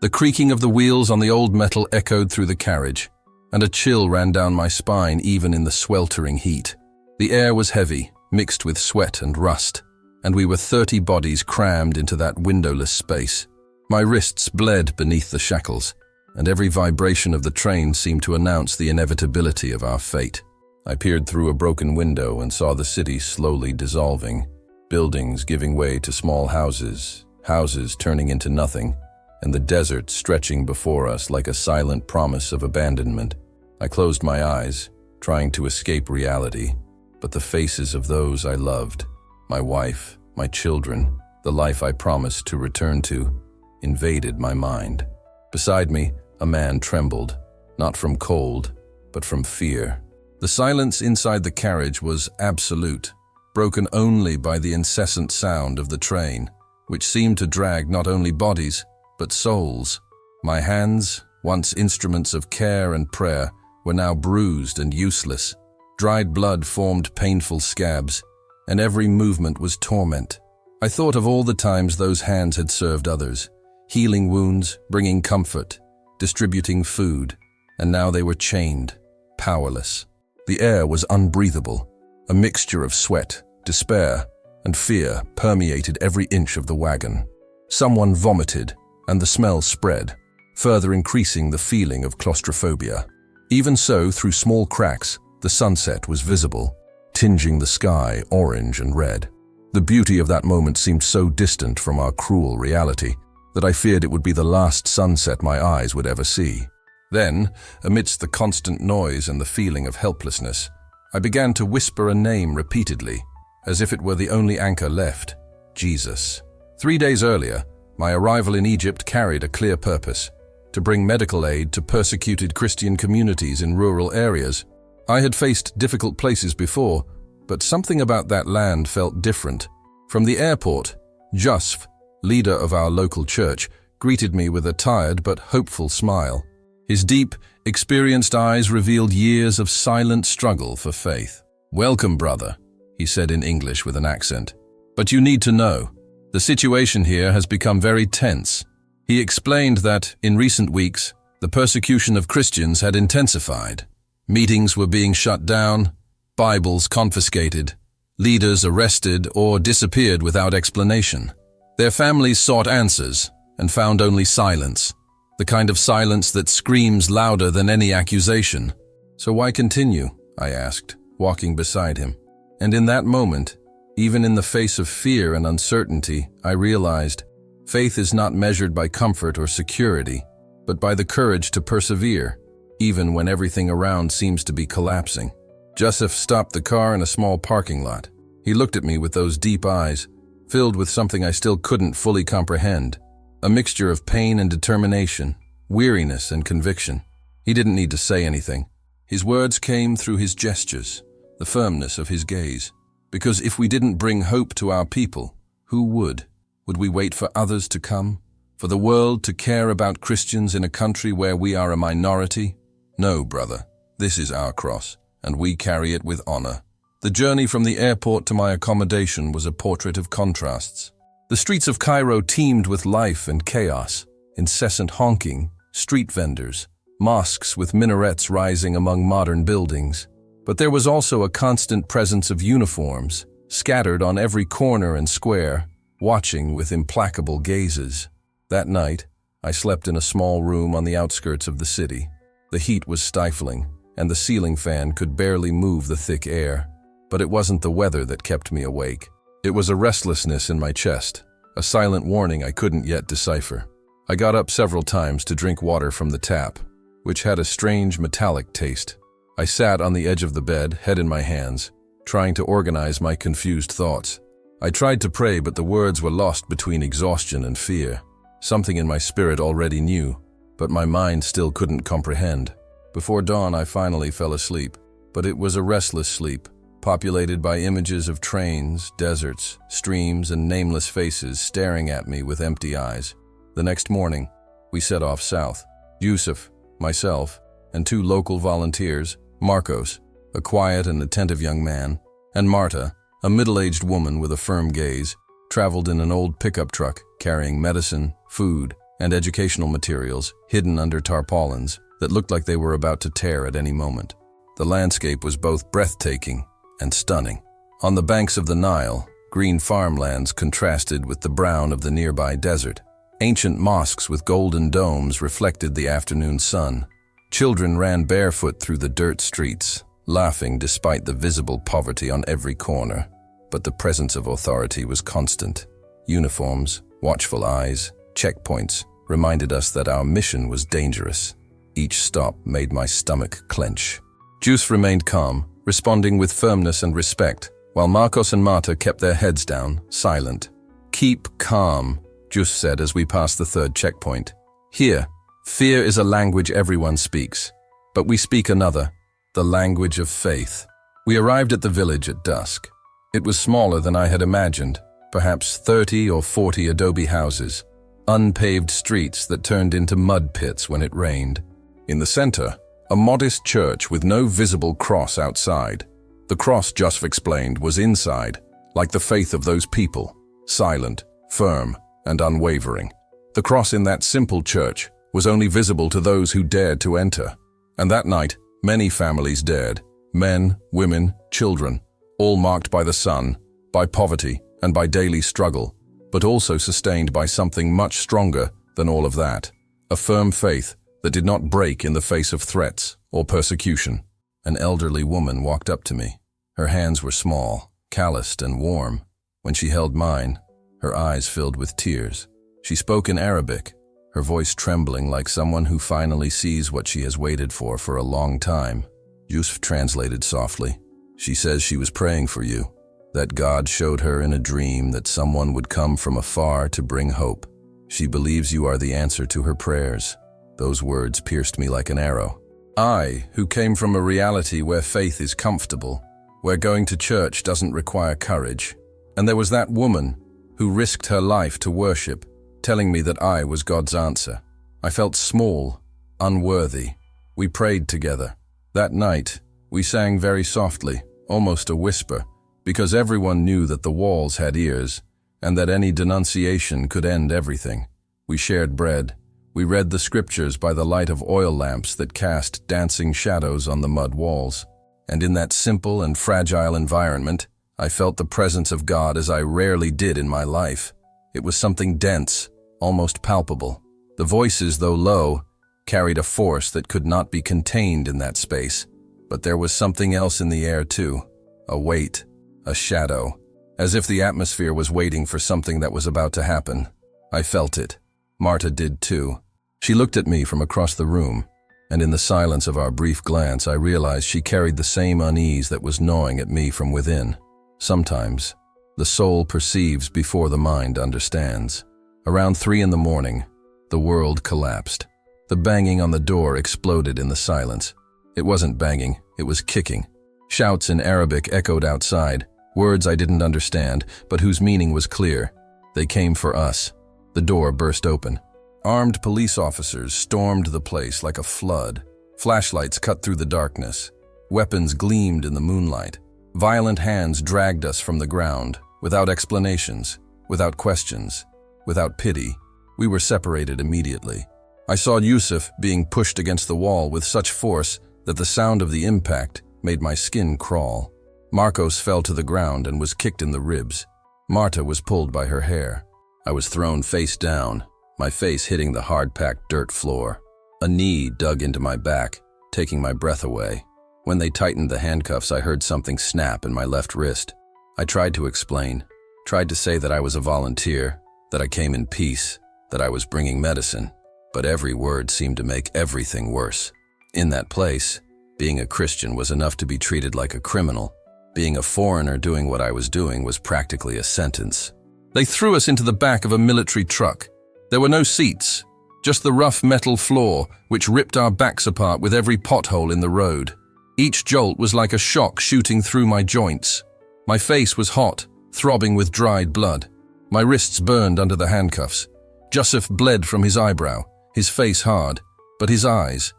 The creaking of the wheels on the old metal echoed through the carriage, and a chill ran down my spine even in the sweltering heat. The air was heavy, mixed with sweat and rust, and we were 30 bodies crammed into that windowless space. My wrists bled beneath the shackles, and every vibration of the train seemed to announce the inevitability of our fate. I peered through a broken window and saw the city slowly dissolving, buildings giving way to small houses, houses turning into nothing, and the desert stretching before us like a silent promise of abandonment. I closed my eyes, trying to escape reality, but the faces of those I loved, my wife, my children, the life I promised to return to, invaded my mind. Beside me, a man trembled, not from cold, but from fear. The silence inside the carriage was absolute, broken only by the incessant sound of the train, which seemed to drag not only bodies, but souls. My hands, once instruments of care and prayer, were now bruised and useless. Dried blood formed painful scabs, and every movement was torment. I thought of all the times those hands had served others, healing wounds, bringing comfort, distributing food, and now they were chained, powerless. The air was unbreathable. A mixture of sweat, despair, and fear permeated every inch of the wagon. Someone vomited, and the smell spread, further increasing the feeling of claustrophobia. Even so, through small cracks, the sunset was visible, tinging the sky orange and red. The beauty of that moment seemed so distant from our cruel reality that I feared it would be the last sunset my eyes would ever see. Then, amidst the constant noise and the feeling of helplessness, I began to whisper a name repeatedly, as if it were the only anchor left: Jesus. 3 days earlier, my arrival in Egypt carried a clear purpose: to bring medical aid to persecuted Christian communities in rural areas. I had faced difficult places before, but something about that land felt different. From the airport, Jusf, leader of our local church, greeted me with a tired but hopeful smile. His deep, experienced eyes revealed years of silent struggle for faith. "Welcome, brother," he said in English with an accent. "But you need to know, the situation here has become very tense." He explained that, in recent weeks, the persecution of Christians had intensified. Meetings were being shut down, Bibles confiscated, leaders arrested or disappeared without explanation. Their families sought answers and found only silence, the kind of silence that screams louder than any accusation. "So why continue?" I asked, walking beside him. And in that moment, even in the face of fear and uncertainty, I realized faith is not measured by comfort or security, but by the courage to persevere, even when everything around seems to be collapsing. Jusf stopped the car in a small parking lot. He looked at me with those deep eyes, filled with something I still couldn't fully comprehend, a mixture of pain and determination, weariness and conviction. He didn't need to say anything. His words came through his gestures, the firmness of his gaze. Because if we didn't bring hope to our people, who would? Would we wait for others to come? For the world to care about Christians in a country where we are a minority? No, brother, this is our cross, and we carry it with honor. The journey from the airport to my accommodation was a portrait of contrasts. The streets of Cairo teemed with life and chaos, incessant honking, street vendors, mosques with minarets rising among modern buildings. But there was also a constant presence of uniforms, scattered on every corner and square, watching with implacable gazes. That night, I slept in a small room on the outskirts of the city. The heat was stifling, and the ceiling fan could barely move the thick air. But it wasn't the weather that kept me awake. It was a restlessness in my chest, a silent warning I couldn't yet decipher. I got up several times to drink water from the tap, which had a strange metallic taste. I sat on the edge of the bed, head in my hands, trying to organize my confused thoughts. I tried to pray, but the words were lost between exhaustion and fear. Something in my spirit already knew, but my mind still couldn't comprehend. Before dawn, I finally fell asleep, but it was a restless sleep, populated by images of trains, deserts, streams, and nameless faces staring at me with empty eyes. The next morning, we set off south. Yusuf, myself, and 2 local volunteers, Marcos, a quiet and attentive young man, and Marta, a middle-aged woman with a firm gaze, traveled in an old pickup truck carrying medicine, food, and educational materials hidden under tarpaulins that looked like they were about to tear at any moment. The landscape was both breathtaking and stunning. On the banks of the Nile, green farmlands contrasted with the brown of the nearby desert. Ancient mosques with golden domes reflected the afternoon sun. Children ran barefoot through the dirt streets, laughing despite the visible poverty on every corner. But the presence of authority was constant. Uniforms, watchful eyes, checkpoints reminded us that our mission was dangerous. Each stop made my stomach clench. Juice remained calm, responding with firmness and respect, while Marcos and Marta kept their heads down, silent. "Keep calm," Juice said as we passed the third checkpoint. "Here, fear is a language everyone speaks, but we speak another, the language of faith." We arrived at the village at dusk. It was smaller than I had imagined, perhaps 30 or 40 adobe houses, unpaved streets that turned into mud pits when it rained. In the center, a modest church with no visible cross outside. The cross, Joseph explained, was inside, like the faith of those people, silent, firm, and unwavering. The cross in that simple church was only visible to those who dared to enter. And that night, many families dared. Men, women, children, all marked by the sun, by poverty, and by daily struggle, but also sustained by something much stronger than all of that. A firm faith that did not break in the face of threats or persecution. An elderly woman walked up to me. Her hands were small, calloused and warm. When she held mine, her eyes filled with tears. She spoke in Arabic, her voice trembling like someone who finally sees what she has waited for a long time. Yusuf translated softly. "She says she was praying for you, that God showed her in a dream that someone would come from afar to bring hope. She believes you are the answer to her prayers." Those words pierced me like an arrow. I, who came from a reality where faith is comfortable, where going to church doesn't require courage. And there was that woman who risked her life to worship, telling me that I was God's answer. I felt small, unworthy. We prayed together. That night, we sang very softly, almost a whisper, because everyone knew that the walls had ears, and that any denunciation could end everything. We shared bread. We read the scriptures by the light of oil lamps that cast dancing shadows on the mud walls. And in that simple and fragile environment, I felt the presence of God as I rarely did in my life. It was something dense, almost palpable. The voices, though low, carried a force that could not be contained in that space. But there was something else in the air too, a weight, a shadow, as if the atmosphere was waiting for something that was about to happen. I felt it. Marta did too. She looked at me from across the room, and in the silence of our brief glance I realized she carried the same unease that was gnawing at me from within. Sometimes, the soul perceives before the mind understands. Around 3 a.m, the world collapsed. The banging on the door exploded in the silence. It wasn't banging, it was kicking. Shouts in Arabic echoed outside, words I didn't understand, but whose meaning was clear. They came for us. The door burst open. Armed police officers stormed the place like a flood. Flashlights cut through the darkness. Weapons gleamed in the moonlight. Violent hands dragged us from the ground, without explanations, without questions, without pity. We were separated immediately. I saw Yusuf being pushed against the wall with such force that the sound of the impact made my skin crawl. Marcos fell to the ground and was kicked in the ribs. Marta was pulled by her hair. I was thrown face down, my face hitting the hard-packed dirt floor. A knee dug into my back, taking my breath away. When they tightened the handcuffs, I heard something snap in my left wrist. I tried to explain, tried to say that I was a volunteer, that I came in peace, that I was bringing medicine, but every word seemed to make everything worse. In that place, being a Christian was enough to be treated like a criminal. Being a foreigner doing what I was doing was practically a sentence. They threw us into the back of a military truck. There were no seats, just the rough metal floor, which ripped our backs apart with every pothole in the road. Each jolt was like a shock shooting through my joints. My face was hot, throbbing with dried blood. My wrists burned under the handcuffs. Joseph bled from his eyebrow, his face hard, but his eyes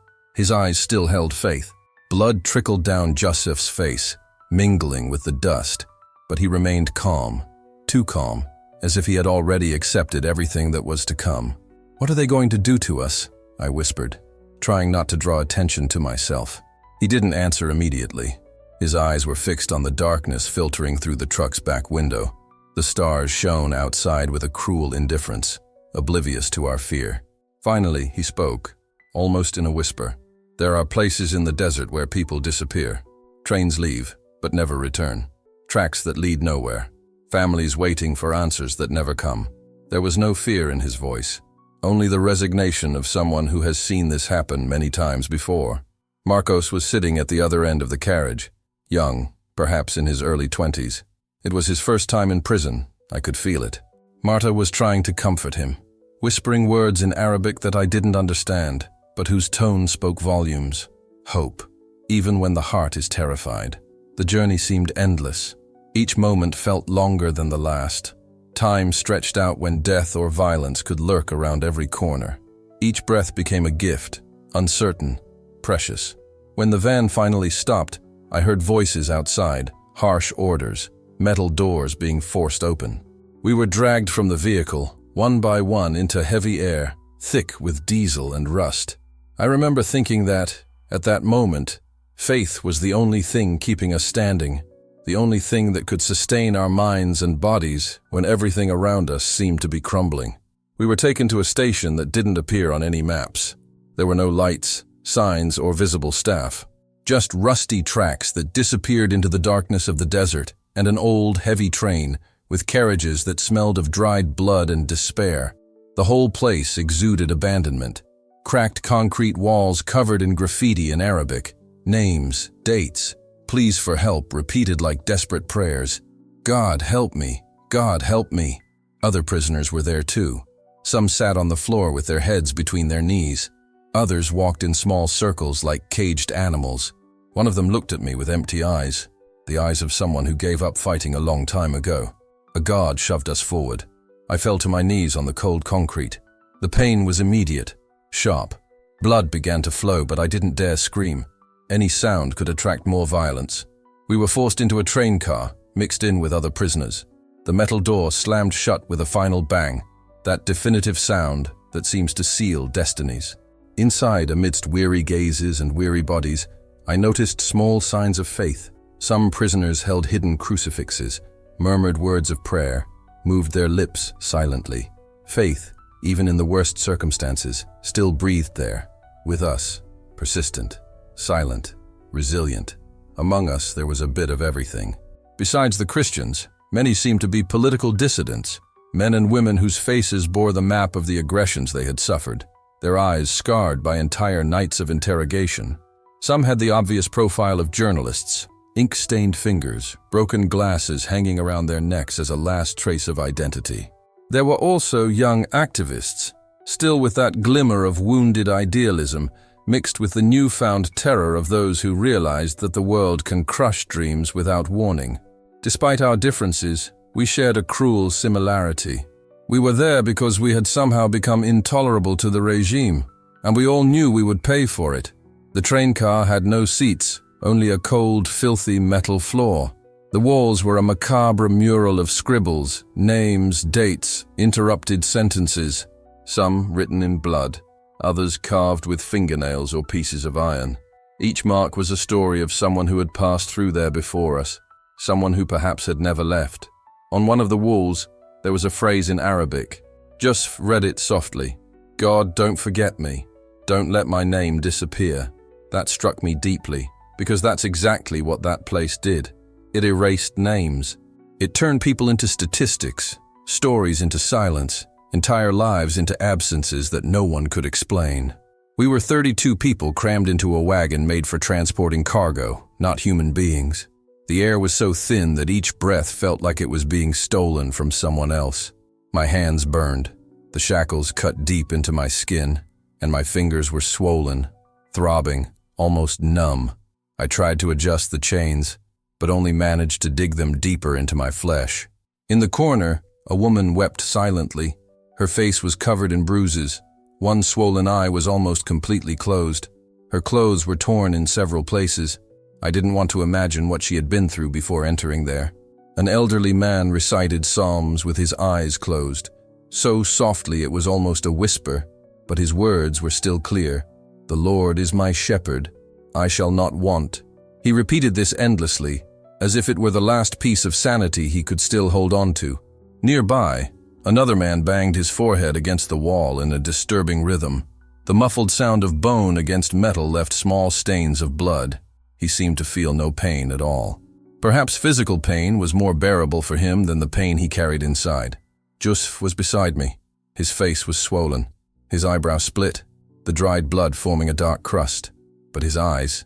still held faith. Blood trickled down Joseph's face, mingling with the dust, but he remained calm, too calm, as if he had already accepted everything that was to come. "What are they going to do to us?" I whispered, trying not to draw attention to myself. He didn't answer immediately. His eyes were fixed on the darkness filtering through the truck's back window. The stars shone outside with a cruel indifference, oblivious to our fear. Finally, he spoke, almost in a whisper. "There are places in the desert where people disappear. Trains leave, but never return. Tracks that lead nowhere. Families waiting for answers that never come." There was no fear in his voice, only the resignation of someone who has seen this happen many times before. Marcos was sitting at the other end of the carriage, young, perhaps in his early 20s. It was his first time in prison. I could feel it. Marta was trying to comfort him, whispering words in Arabic that I didn't understand, but whose tone spoke volumes. Hope, even when the heart is terrified. The journey seemed endless. Each moment felt longer than the last. Time stretched out when death or violence could lurk around every corner. Each breath became a gift, uncertain, precious. When the van finally stopped, I heard voices outside, harsh orders, metal doors being forced open. We were dragged from the vehicle, one by one, into heavy air, thick with diesel and rust. I remember thinking that, at that moment, faith was the only thing keeping us standing, the only thing that could sustain our minds and bodies when everything around us seemed to be crumbling. We were taken to a station that didn't appear on any maps. There were no lights, signs, or visible staff. Just rusty tracks that disappeared into the darkness of the desert, and an old, heavy train with carriages that smelled of dried blood and despair. The whole place exuded abandonment. Cracked concrete walls covered in graffiti in Arabic. Names, dates, pleas for help repeated like desperate prayers. "God help me, God help me." Other prisoners were there too. Some sat on the floor with their heads between their knees. Others walked in small circles like caged animals. One of them looked at me with empty eyes, the eyes of someone who gave up fighting a long time ago. A guard shoved us forward. I fell to my knees on the cold concrete. The pain was immediate, sharp. Blood began to flow, but I didn't dare scream. Any sound could attract more violence. We were forced into a train car, mixed in with other prisoners. The metal door slammed shut with a final bang, that definitive sound that seems to seal destinies. Inside, amidst weary gazes and weary bodies, I noticed small signs of faith. Some prisoners held hidden crucifixes, murmured words of prayer, moved their lips silently. Faith, even in the worst circumstances, still breathed there, with us, persistent, silent, resilient. Among us, there was a bit of everything. Besides the Christians, many seemed to be political dissidents, men and women whose faces bore the map of the aggressions they had suffered, their eyes scarred by entire nights of interrogation. Some had the obvious profile of journalists, ink-stained fingers, broken glasses hanging around their necks as a last trace of identity. There were also young activists, still with that glimmer of wounded idealism, mixed with the newfound terror of those who realized that the world can crush dreams without warning. Despite our differences, we shared a cruel similarity. We were there because we had somehow become intolerable to the regime, and we all knew we would pay for it. The train car had no seats, only a cold, filthy metal floor. The walls were a macabre mural of scribbles, names, dates, interrupted sentences, some written in blood, others carved with fingernails or pieces of iron. Each mark was a story of someone who had passed through there before us, someone who perhaps had never left. On one of the walls, there was a phrase in Arabic. Just read it softly. "God, don't forget me. Don't let my name disappear." That struck me deeply, because that's exactly what that place did. It erased names. It turned people into statistics, stories into silence, entire lives into absences that no one could explain. We were 32 people crammed into a wagon made for transporting cargo, not human beings. The air was so thin that each breath felt like it was being stolen from someone else. My hands burned. The shackles cut deep into my skin, and my fingers were swollen, throbbing, almost numb. I tried to adjust the chains, but only managed to dig them deeper into my flesh. In the corner, a woman wept silently. Her face was covered in bruises. One swollen eye was almost completely closed. Her clothes were torn in several places. I didn't want to imagine what she had been through before entering there. An elderly man recited psalms with his eyes closed, so softly it was almost a whisper, but his words were still clear. "The Lord is my shepherd, I shall not want." He repeated this endlessly, as if it were the last piece of sanity he could still hold on to. Nearby, another man banged his forehead against the wall in a disturbing rhythm. The muffled sound of bone against metal left small stains of blood. He seemed to feel no pain at all. Perhaps physical pain was more bearable for him than the pain he carried inside. Yusuf was beside me. His face was swollen, his eyebrow split, the dried blood forming a dark crust. But his eyes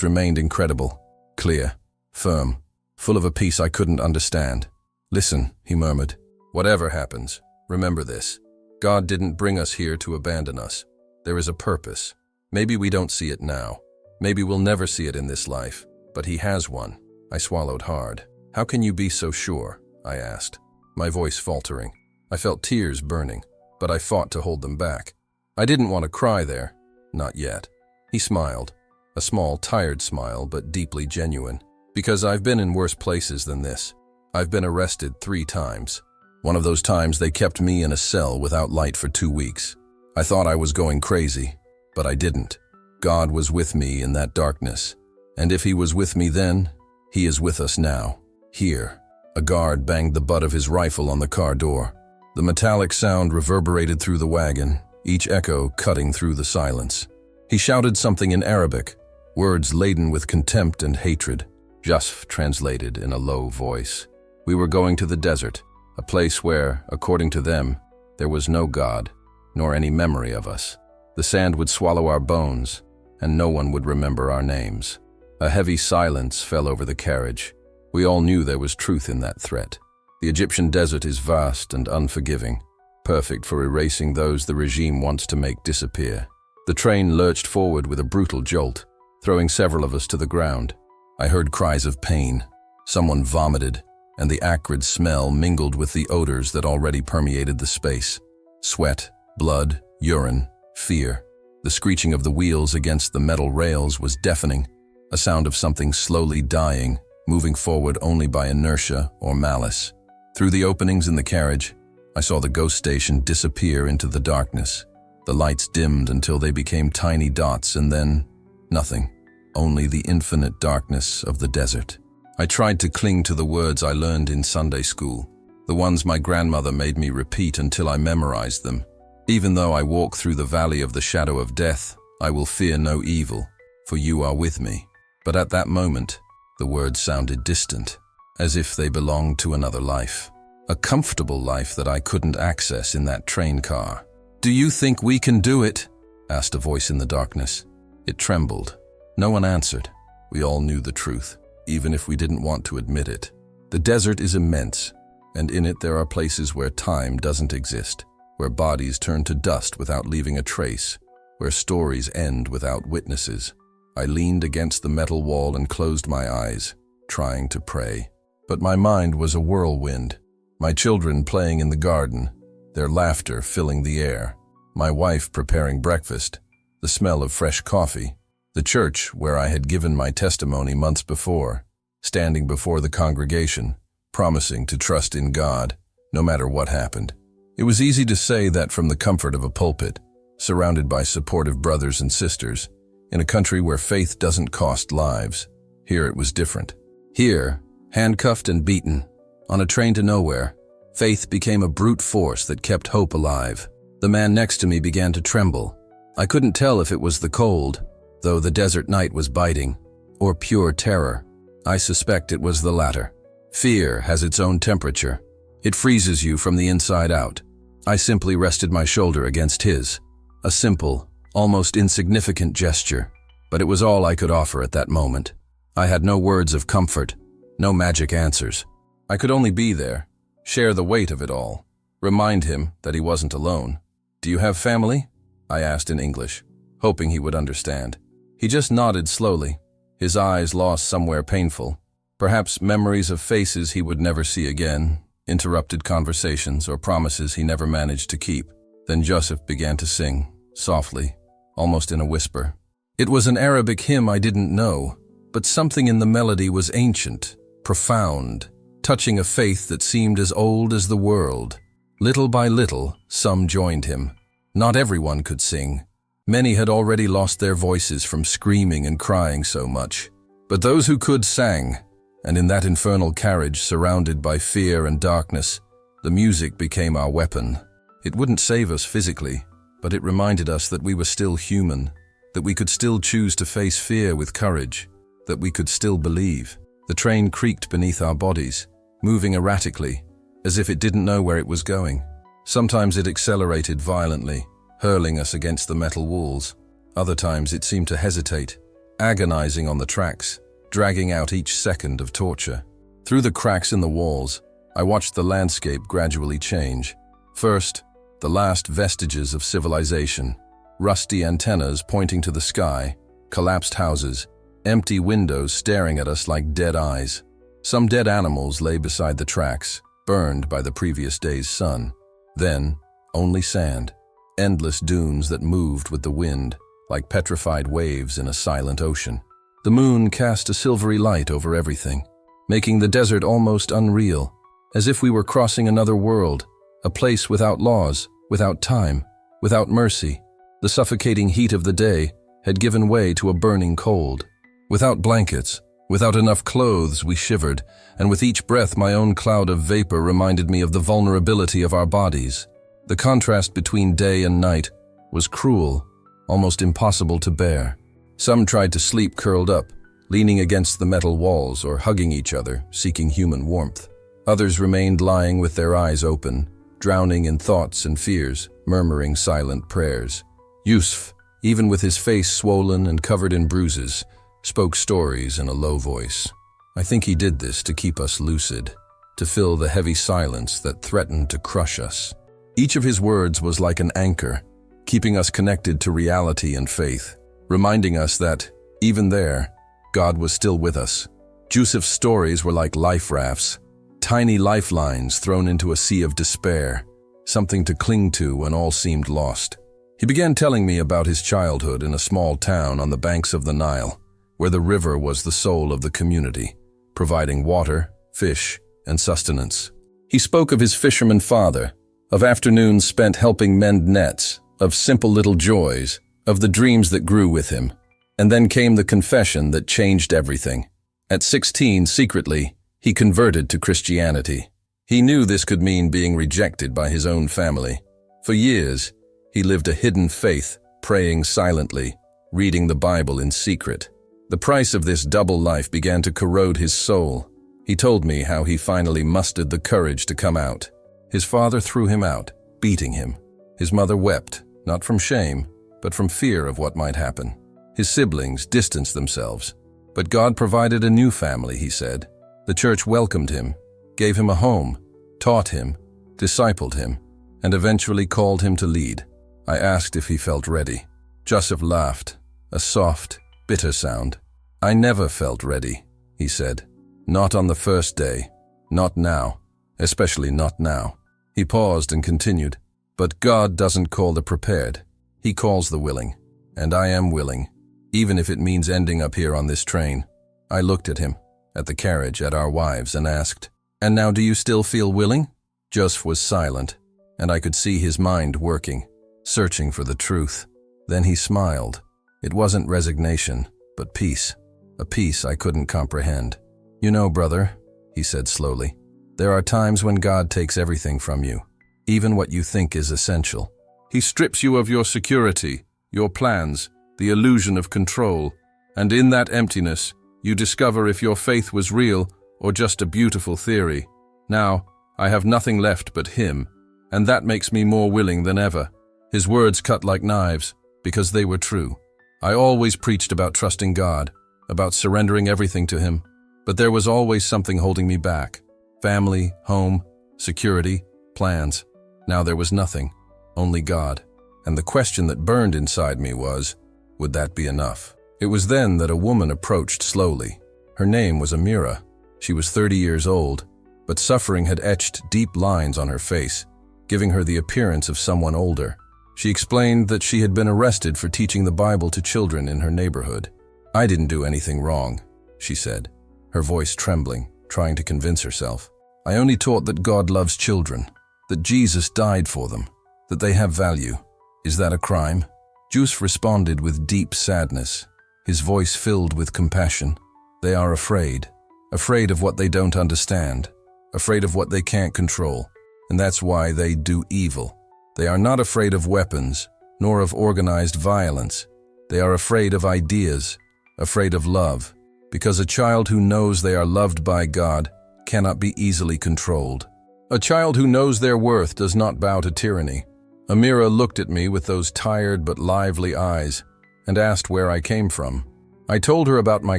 remained incredible, clear, firm, full of a peace I couldn't understand. "Listen," he murmured. "Whatever happens, remember this. God didn't bring us here to abandon us. There is a purpose. Maybe we don't see it now. Maybe we'll never see it in this life, but He has one." I swallowed hard. "How can you be so sure?" I asked, my voice faltering. I felt tears burning, but I fought to hold them back. I didn't want to cry there. Not yet. He smiled. A small, tired smile, but deeply genuine. "Because I've been in worse places than this. I've been arrested 3 times. One of those times they kept me in a cell without light for 2 weeks. I thought I was going crazy, but I didn't. God was with me in that darkness. And if He was with me then, He is with us now. Here." A guard banged the butt of his rifle on the car door. The metallic sound reverberated through the wagon, each echo cutting through the silence. He shouted something in Arabic, words laden with contempt and hatred. Yusuf translated in a low voice. We were going to the desert, a place where, according to them, there was no God, nor any memory of us. The sand would swallow our bones, and no one would remember our names. A heavy silence fell over the carriage. We all knew there was truth in that threat. The Egyptian desert is vast and unforgiving, perfect for erasing those the regime wants to make disappear. The train lurched forward with a brutal jolt, throwing several of us to the ground. I heard cries of pain. Someone vomited, and the acrid smell mingled with the odors that already permeated the space. Sweat, blood, urine, fear. The screeching of the wheels against the metal rails was deafening, a sound of something slowly dying, moving forward only by inertia or malice. Through the openings in the carriage, I saw the ghost station disappear into the darkness. The lights dimmed until they became tiny dots, and then nothing, only the infinite darkness of the desert. I tried to cling to the words I learned in Sunday school, the ones my grandmother made me repeat until I memorized them. Even though I walk through the valley of the shadow of death, I will fear no evil, for you are with me. But at that moment, the words sounded distant, as if they belonged to another life. A comfortable life that I couldn't access in that train car. "Do you think we can do it?" asked a voice in the darkness. It trembled. No one answered. We all knew the truth, even if we didn't want to admit it. The desert is immense, and in it there are places where time doesn't exist, where bodies turn to dust without leaving a trace, where stories end without witnesses. I leaned against the metal wall and closed my eyes, trying to pray. But my mind was a whirlwind. My children playing in the garden, their laughter filling the air. My wife preparing breakfast, the smell of fresh coffee. The church where I had given my testimony months before, standing before the congregation, promising to trust in God, no matter what happened. It was easy to say that from the comfort of a pulpit, surrounded by supportive brothers and sisters, in a country where faith doesn't cost lives. Here it was different. Here, handcuffed and beaten, on a train to nowhere, faith became a brute force that kept hope alive. The man next to me began to tremble. I couldn't tell if it was the cold, though the desert night was biting, or pure terror. I suspect it was the latter. Fear has its own temperature. It freezes you from the inside out. I simply rested my shoulder against his. A simple, almost insignificant gesture, but it was all I could offer at that moment. I had no words of comfort, no magic answers. I could only be there, share the weight of it all, remind him that he wasn't alone. "Do you have family?" I asked in English, hoping he would understand. He just nodded slowly, his eyes lost somewhere painful. Perhaps memories of faces he would never see again, interrupted conversations or promises he never managed to keep. Then Yusuf began to sing, softly, almost in a whisper. It was an Arabic hymn I didn't know, but something in the melody was ancient, profound, touching a faith that seemed as old as the world. Little by little, some joined him. Not everyone could sing. Many had already lost their voices from screaming and crying so much. But those who could sang, and in that infernal carriage surrounded by fear and darkness, the music became our weapon. It wouldn't save us physically, but it reminded us that we were still human, that we could still choose to face fear with courage, that we could still believe. The train creaked beneath our bodies, moving erratically, as if it didn't know where it was going. Sometimes it accelerated violently, hurling us against the metal walls. Other times it seemed to hesitate, agonizing on the tracks, dragging out each second of torture. Through the cracks in the walls, I watched the landscape gradually change. First, the last vestiges of civilization, rusty antennas pointing to the sky, collapsed houses, empty windows staring at us like dead eyes. Some dead animals lay beside the tracks, burned by the previous day's sun. Then, only sand, endless dunes that moved with the wind, like petrified waves in a silent ocean. The moon cast a silvery light over everything, making the desert almost unreal, as if we were crossing another world, a place without laws, without time, without mercy. The suffocating heat of the day had given way to a burning cold. Without blankets, without enough clothes, we shivered, and with each breath my own cloud of vapor reminded me of the vulnerability of our bodies. The contrast between day and night was cruel, almost impossible to bear. Some tried to sleep curled up, leaning against the metal walls or hugging each other, seeking human warmth. Others remained lying with their eyes open, drowning in thoughts and fears, murmuring silent prayers. Yusuf, even with his face swollen and covered in bruises, spoke stories in a low voice. I think he did this to keep us lucid, to fill the heavy silence that threatened to crush us. Each of his words was like an anchor, keeping us connected to reality and faith, reminding us that, even there, God was still with us. Yusuf's stories were like life rafts, tiny lifelines thrown into a sea of despair, something to cling to when all seemed lost. He began telling me about his childhood in a small town on the banks of the Nile, where the river was the soul of the community, providing water, fish, and sustenance. He spoke of his fisherman father, of afternoons spent helping mend nets, of simple little joys, of the dreams that grew with him. And then came the confession that changed everything. At 16, secretly, he converted to Christianity. He knew this could mean being rejected by his own family. For years, he lived a hidden faith, praying silently, reading the Bible in secret. The price of this double life began to corrode his soul. He told me how he finally mustered the courage to come out. His father threw him out, beating him. His mother wept, not from shame, but from fear of what might happen. His siblings distanced themselves. But God provided a new family, he said. The church welcomed him, gave him a home, taught him, discipled him, and eventually called him to lead. I asked if he felt ready. Yusuf laughed, a soft, bitter sound. I never felt ready, he said. Not on the first day. Not now. Especially not now. He paused and continued. But God doesn't call the prepared. He calls the willing. And I am willing, even if it means ending up here on this train. I looked at him, at the carriage, at our wives, and asked, "And now do you still feel willing?" Yusuf was silent, and I could see his mind working, searching for the truth. Then he smiled. It wasn't resignation, but peace. A peace I couldn't comprehend. "You know, brother," he said slowly, "there are times when God takes everything from you, even what you think is essential. He strips you of your security, your plans, the illusion of control, and in that emptiness, you discover if your faith was real or just a beautiful theory. Now, I have nothing left but Him, and that makes me more willing than ever." His words cut like knives, because they were true. I always preached about trusting God, about surrendering everything to Him, but there was always something holding me back. Family, home, security, plans. Now there was nothing, only God. And the question that burned inside me was, would that be enough? It was then that a woman approached slowly. Her name was Amira. She was 30 years old, but suffering had etched deep lines on her face, giving her the appearance of someone older. She explained that she had been arrested for teaching the Bible to children in her neighborhood. "I didn't do anything wrong," she said, her voice trembling, trying to convince herself. "I only taught that God loves children. that Jesus died for them, that they have value. Is that a crime? Jus responded with deep sadness, his voice filled with compassion. They are afraid of what they don't understand, afraid of what they can't control, and that's why they do evil. They are not afraid of weapons, nor of organized violence. They are afraid of ideas, afraid of love, because a child who knows they are loved by God cannot be easily controlled. A child who knows their worth does not bow to tyranny. Amira looked at me with those tired but lively eyes and asked where I came from. I told her about my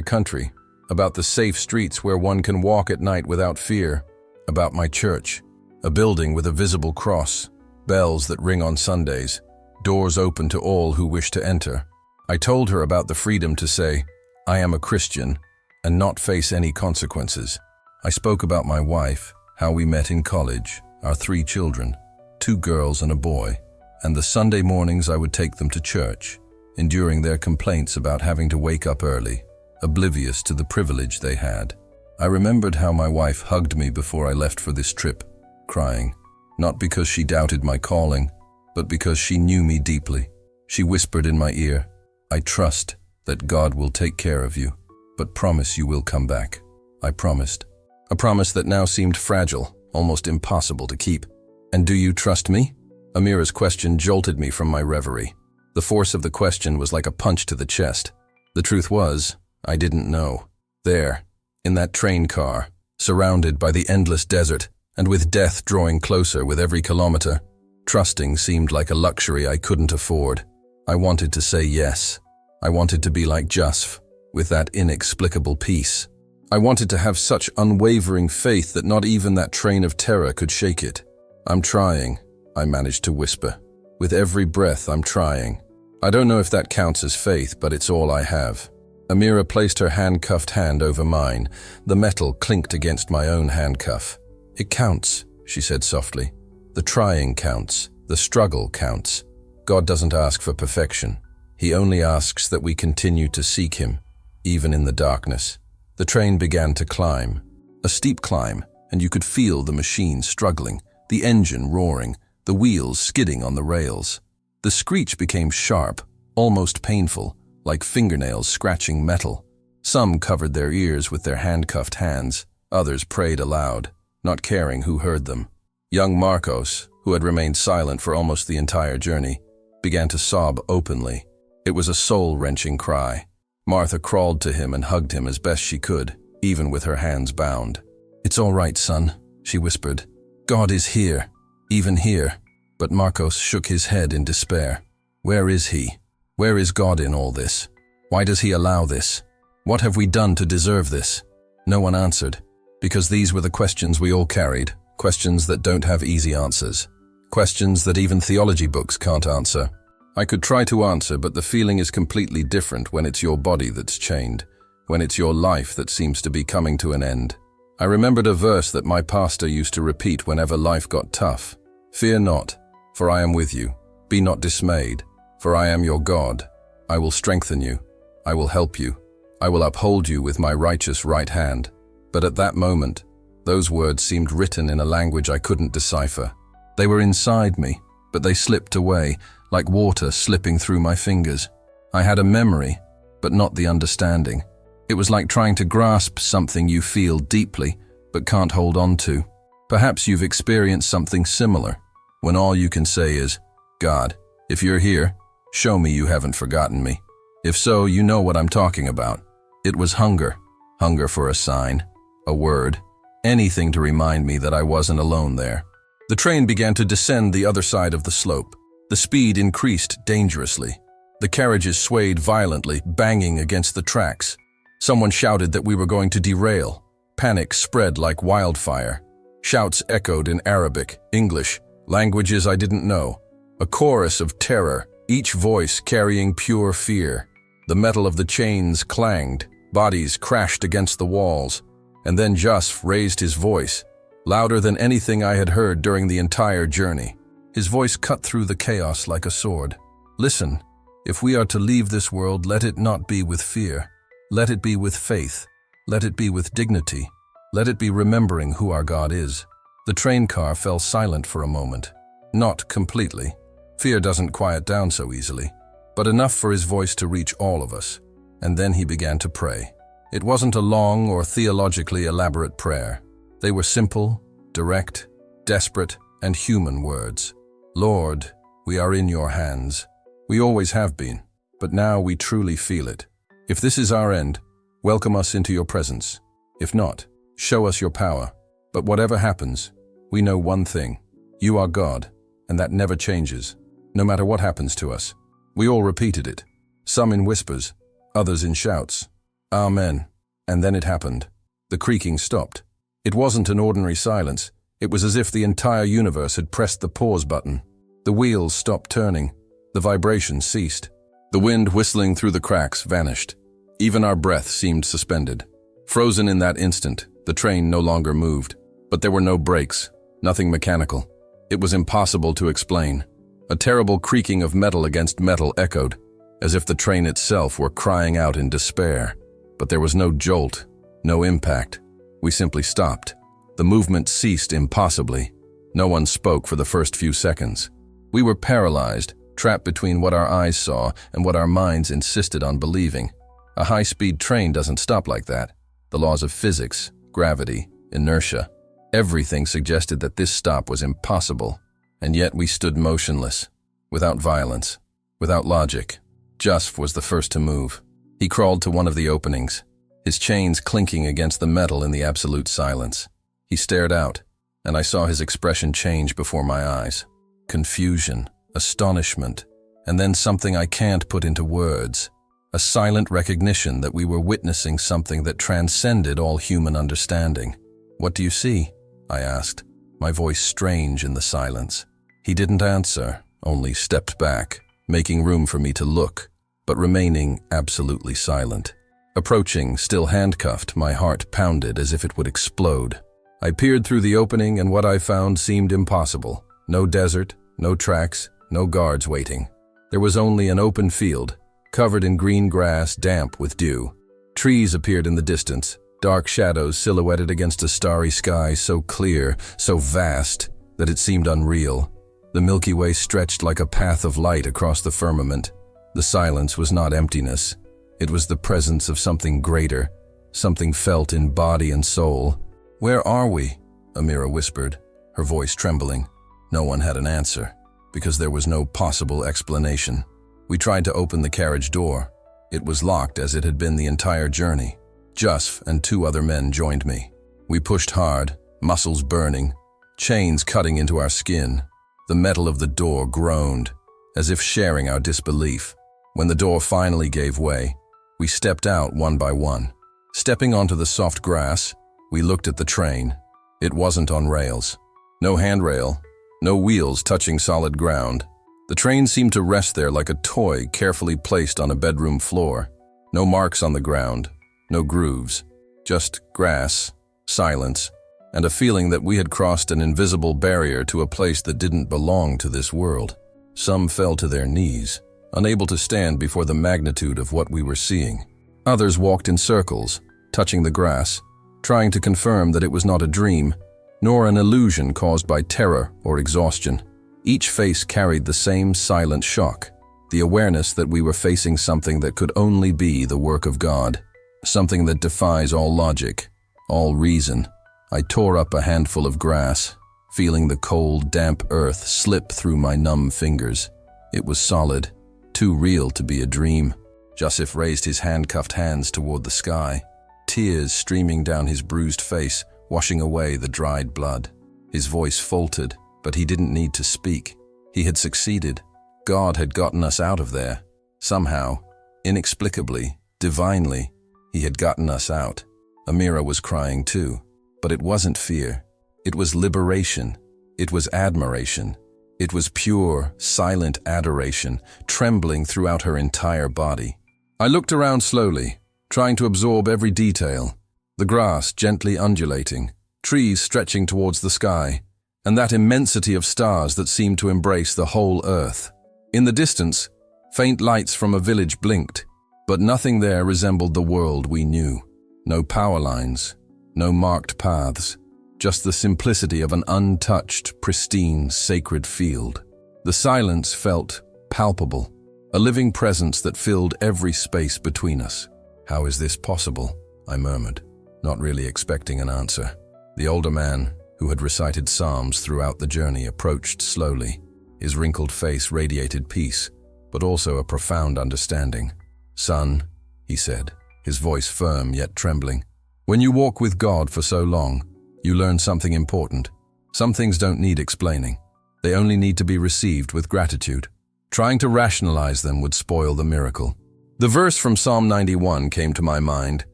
country, about the safe streets where one can walk at night without fear, about my church, a building with a visible cross, bells that ring on Sundays, doors open to all who wish to enter. I told her about the freedom to say, I am a Christian, and not face any consequences. I spoke about my wife, how we met in college, our 3 children, 2 girls and a boy, and the Sunday mornings I would take them to church, enduring their complaints about having to wake up early, oblivious to the privilege they had. I remembered how my wife hugged me before I left for this trip, crying, not because she doubted my calling, but because she knew me deeply. She whispered in my ear, I trust that God will take care of you, but promise you will come back. I promised. A promise that now seemed fragile, almost impossible to keep. And do you trust me? Amira's question jolted me from my reverie. The force of the question was like a punch to the chest. The truth was, I didn't know. There, in that train car, surrounded by the endless desert, and with death drawing closer with every kilometer, trusting seemed like a luxury I couldn't afford. I wanted to say yes. I wanted to be like Jusf, with that inexplicable peace. I wanted to have such unwavering faith that not even that train of terror could shake it. I'm trying, I managed to whisper. With every breath, I'm trying. I don't know if that counts as faith, but it's all I have. Amira placed her handcuffed hand over mine. The metal clinked against my own handcuff. It counts, she said softly. The trying counts. The struggle counts. God doesn't ask for perfection. He only asks that we continue to seek Him, even in the darkness. The train began to climb. A steep climb, and you could feel the machine struggling, the engine roaring, the wheels skidding on the rails. The screech became sharp, almost painful, like fingernails scratching metal. Some covered their ears with their handcuffed hands. Others prayed aloud, not caring who heard them. Young Marcos, who had remained silent for almost the entire journey, began to sob openly. It was a soul-wrenching cry. Martha crawled to him and hugged him as best she could, even with her hands bound. It's all right, son, she whispered. God is here, even here. But Marcos shook his head in despair. Where is he? Where is God in all this? Why does He allow this? What have we done to deserve this? No one answered, because these were the questions we all carried, questions that don't have easy answers, questions that even theology books can't answer. I could try to answer, but the feeling is completely different when it's your body that's chained, when it's your life that seems to be coming to an end. I remembered a verse that my pastor used to repeat whenever life got tough. Fear not, for I am with you. Be not dismayed, for I am your God. I will strengthen you. I will help you. I will uphold you with my righteous right hand. But at that moment, those words seemed written in a language I couldn't decipher. They were inside me, but they slipped away, like water slipping through my fingers. I had a memory, but not the understanding. It was like trying to grasp something you feel deeply, but can't hold on to. Perhaps you've experienced something similar, when all you can say is, God, if you're here, show me you haven't forgotten me. If so, you know what I'm talking about. It was hunger. Hunger for a sign, a word, anything to remind me that I wasn't alone there. The train began to descend the other side of the slope. The speed increased dangerously. The carriages swayed violently, banging against the tracks. Someone shouted that we were going to derail. Panic spread like wildfire. Shouts echoed in Arabic, English, languages I didn't know. A chorus of terror, each voice carrying pure fear. The metal of the chains clanged, bodies crashed against the walls, and then Jusf raised his voice, louder than anything I had heard during the entire journey. His voice cut through the chaos like a sword. Listen, if we are to leave this world, let it not be with fear. Let it be with faith. Let it be with dignity. Let it be remembering who our God is. The train car fell silent for a moment. Not completely. Fear doesn't quiet down so easily, but enough for his voice to reach all of us. And then he began to pray. It wasn't a long or theologically elaborate prayer. They were simple, direct, desperate, and human words. Lord, we are in your hands. We always have been, but now we truly feel it. If this is our end, welcome us into your presence. If not, show us your power. But whatever happens, we know one thing. You are God, and that never changes, no matter what happens to us. We all repeated it, some in whispers, others in shouts. Amen. And then it happened. The creaking stopped. It wasn't an ordinary silence. It was as if the entire universe had pressed the pause button. The wheels stopped turning. The vibration ceased. The wind whistling through the cracks vanished. Even our breath seemed suspended. Frozen in that instant, the train no longer moved. But there were no brakes, nothing mechanical. It was impossible to explain. A terrible creaking of metal against metal echoed, as if the train itself were crying out in despair. But there was no jolt, no impact. We simply stopped. The movement ceased impossibly. No one spoke for the first few seconds. We were paralyzed, trapped between what our eyes saw and what our minds insisted on believing. A high-speed train doesn't stop like that. The laws of physics, gravity, inertia, everything suggested that this stop was impossible. And yet we stood motionless, without violence, without logic. Jusf was the first to move. He crawled to one of the openings, his chains clinking against the metal in the absolute silence. He stared out, and I saw his expression change before my eyes. Confusion, astonishment, and then something I can't put into words. A silent recognition that we were witnessing something that transcended all human understanding. "What do you see?" I asked, my voice strange in the silence. He didn't answer, only stepped back, making room for me to look, but remaining absolutely silent. Approaching, still handcuffed, my heart pounded as if it would explode. I peered through the opening, and what I found seemed impossible. No desert, no tracks, no guards waiting. There was only an open field, covered in green grass, damp with dew. Trees appeared in the distance, dark shadows silhouetted against a starry sky so clear, so vast, that it seemed unreal. The Milky Way stretched like a path of light across the firmament. The silence was not emptiness. It was the presence of something greater, something felt in body and soul. "Where are we?" Amira whispered, her voice trembling. No one had an answer, because there was no possible explanation. We tried to open the carriage door. It was locked as it had been the entire journey. Jusf and 2 other men joined me. We pushed hard, muscles burning, chains cutting into our skin. The metal of the door groaned, as if sharing our disbelief. When the door finally gave way, we stepped out one by one. Stepping onto the soft grass, we looked at the train. It wasn't on rails. No handrail, no wheels touching solid ground. The train seemed to rest there like a toy carefully placed on a bedroom floor. No marks on the ground, no grooves, just grass, silence, and a feeling that we had crossed an invisible barrier to a place that didn't belong to this world. Some fell to their knees, unable to stand before the magnitude of what we were seeing. Others walked in circles, touching the grass, trying to confirm that it was not a dream, nor an illusion caused by terror or exhaustion. Each face carried the same silent shock, the awareness that we were facing something that could only be the work of God, something that defies all logic, all reason. I tore up a handful of grass, feeling the cold, damp earth slip through my numb fingers. It was solid, too real to be a dream. Jusf raised his handcuffed hands toward the sky, tears streaming down his bruised face, washing away the dried blood. His voice faltered, but he didn't need to speak. He had succeeded. God had gotten us out of there. Somehow, inexplicably, divinely, he had gotten us out. Amira was crying too, but it wasn't fear. It was liberation. It was admiration. It was pure, silent adoration, trembling throughout her entire body. I looked around slowly, trying to absorb every detail. The grass gently undulating, trees stretching towards the sky, and that immensity of stars that seemed to embrace the whole earth. In the distance, faint lights from a village blinked, but nothing there resembled the world we knew. No power lines, no marked paths, just the simplicity of an untouched, pristine, sacred field. The silence felt palpable, a living presence that filled every space between us. "How is this possible?" I murmured, not really expecting an answer. The older man, who had recited psalms throughout the journey, approached slowly. His wrinkled face radiated peace, but also a profound understanding. "Son," he said, his voice firm yet trembling, "when you walk with God for so long, you learn something important. Some things don't need explaining. They only need to be received with gratitude. Trying to rationalize them would spoil the miracle." The verse from Psalm 91 came to my mind,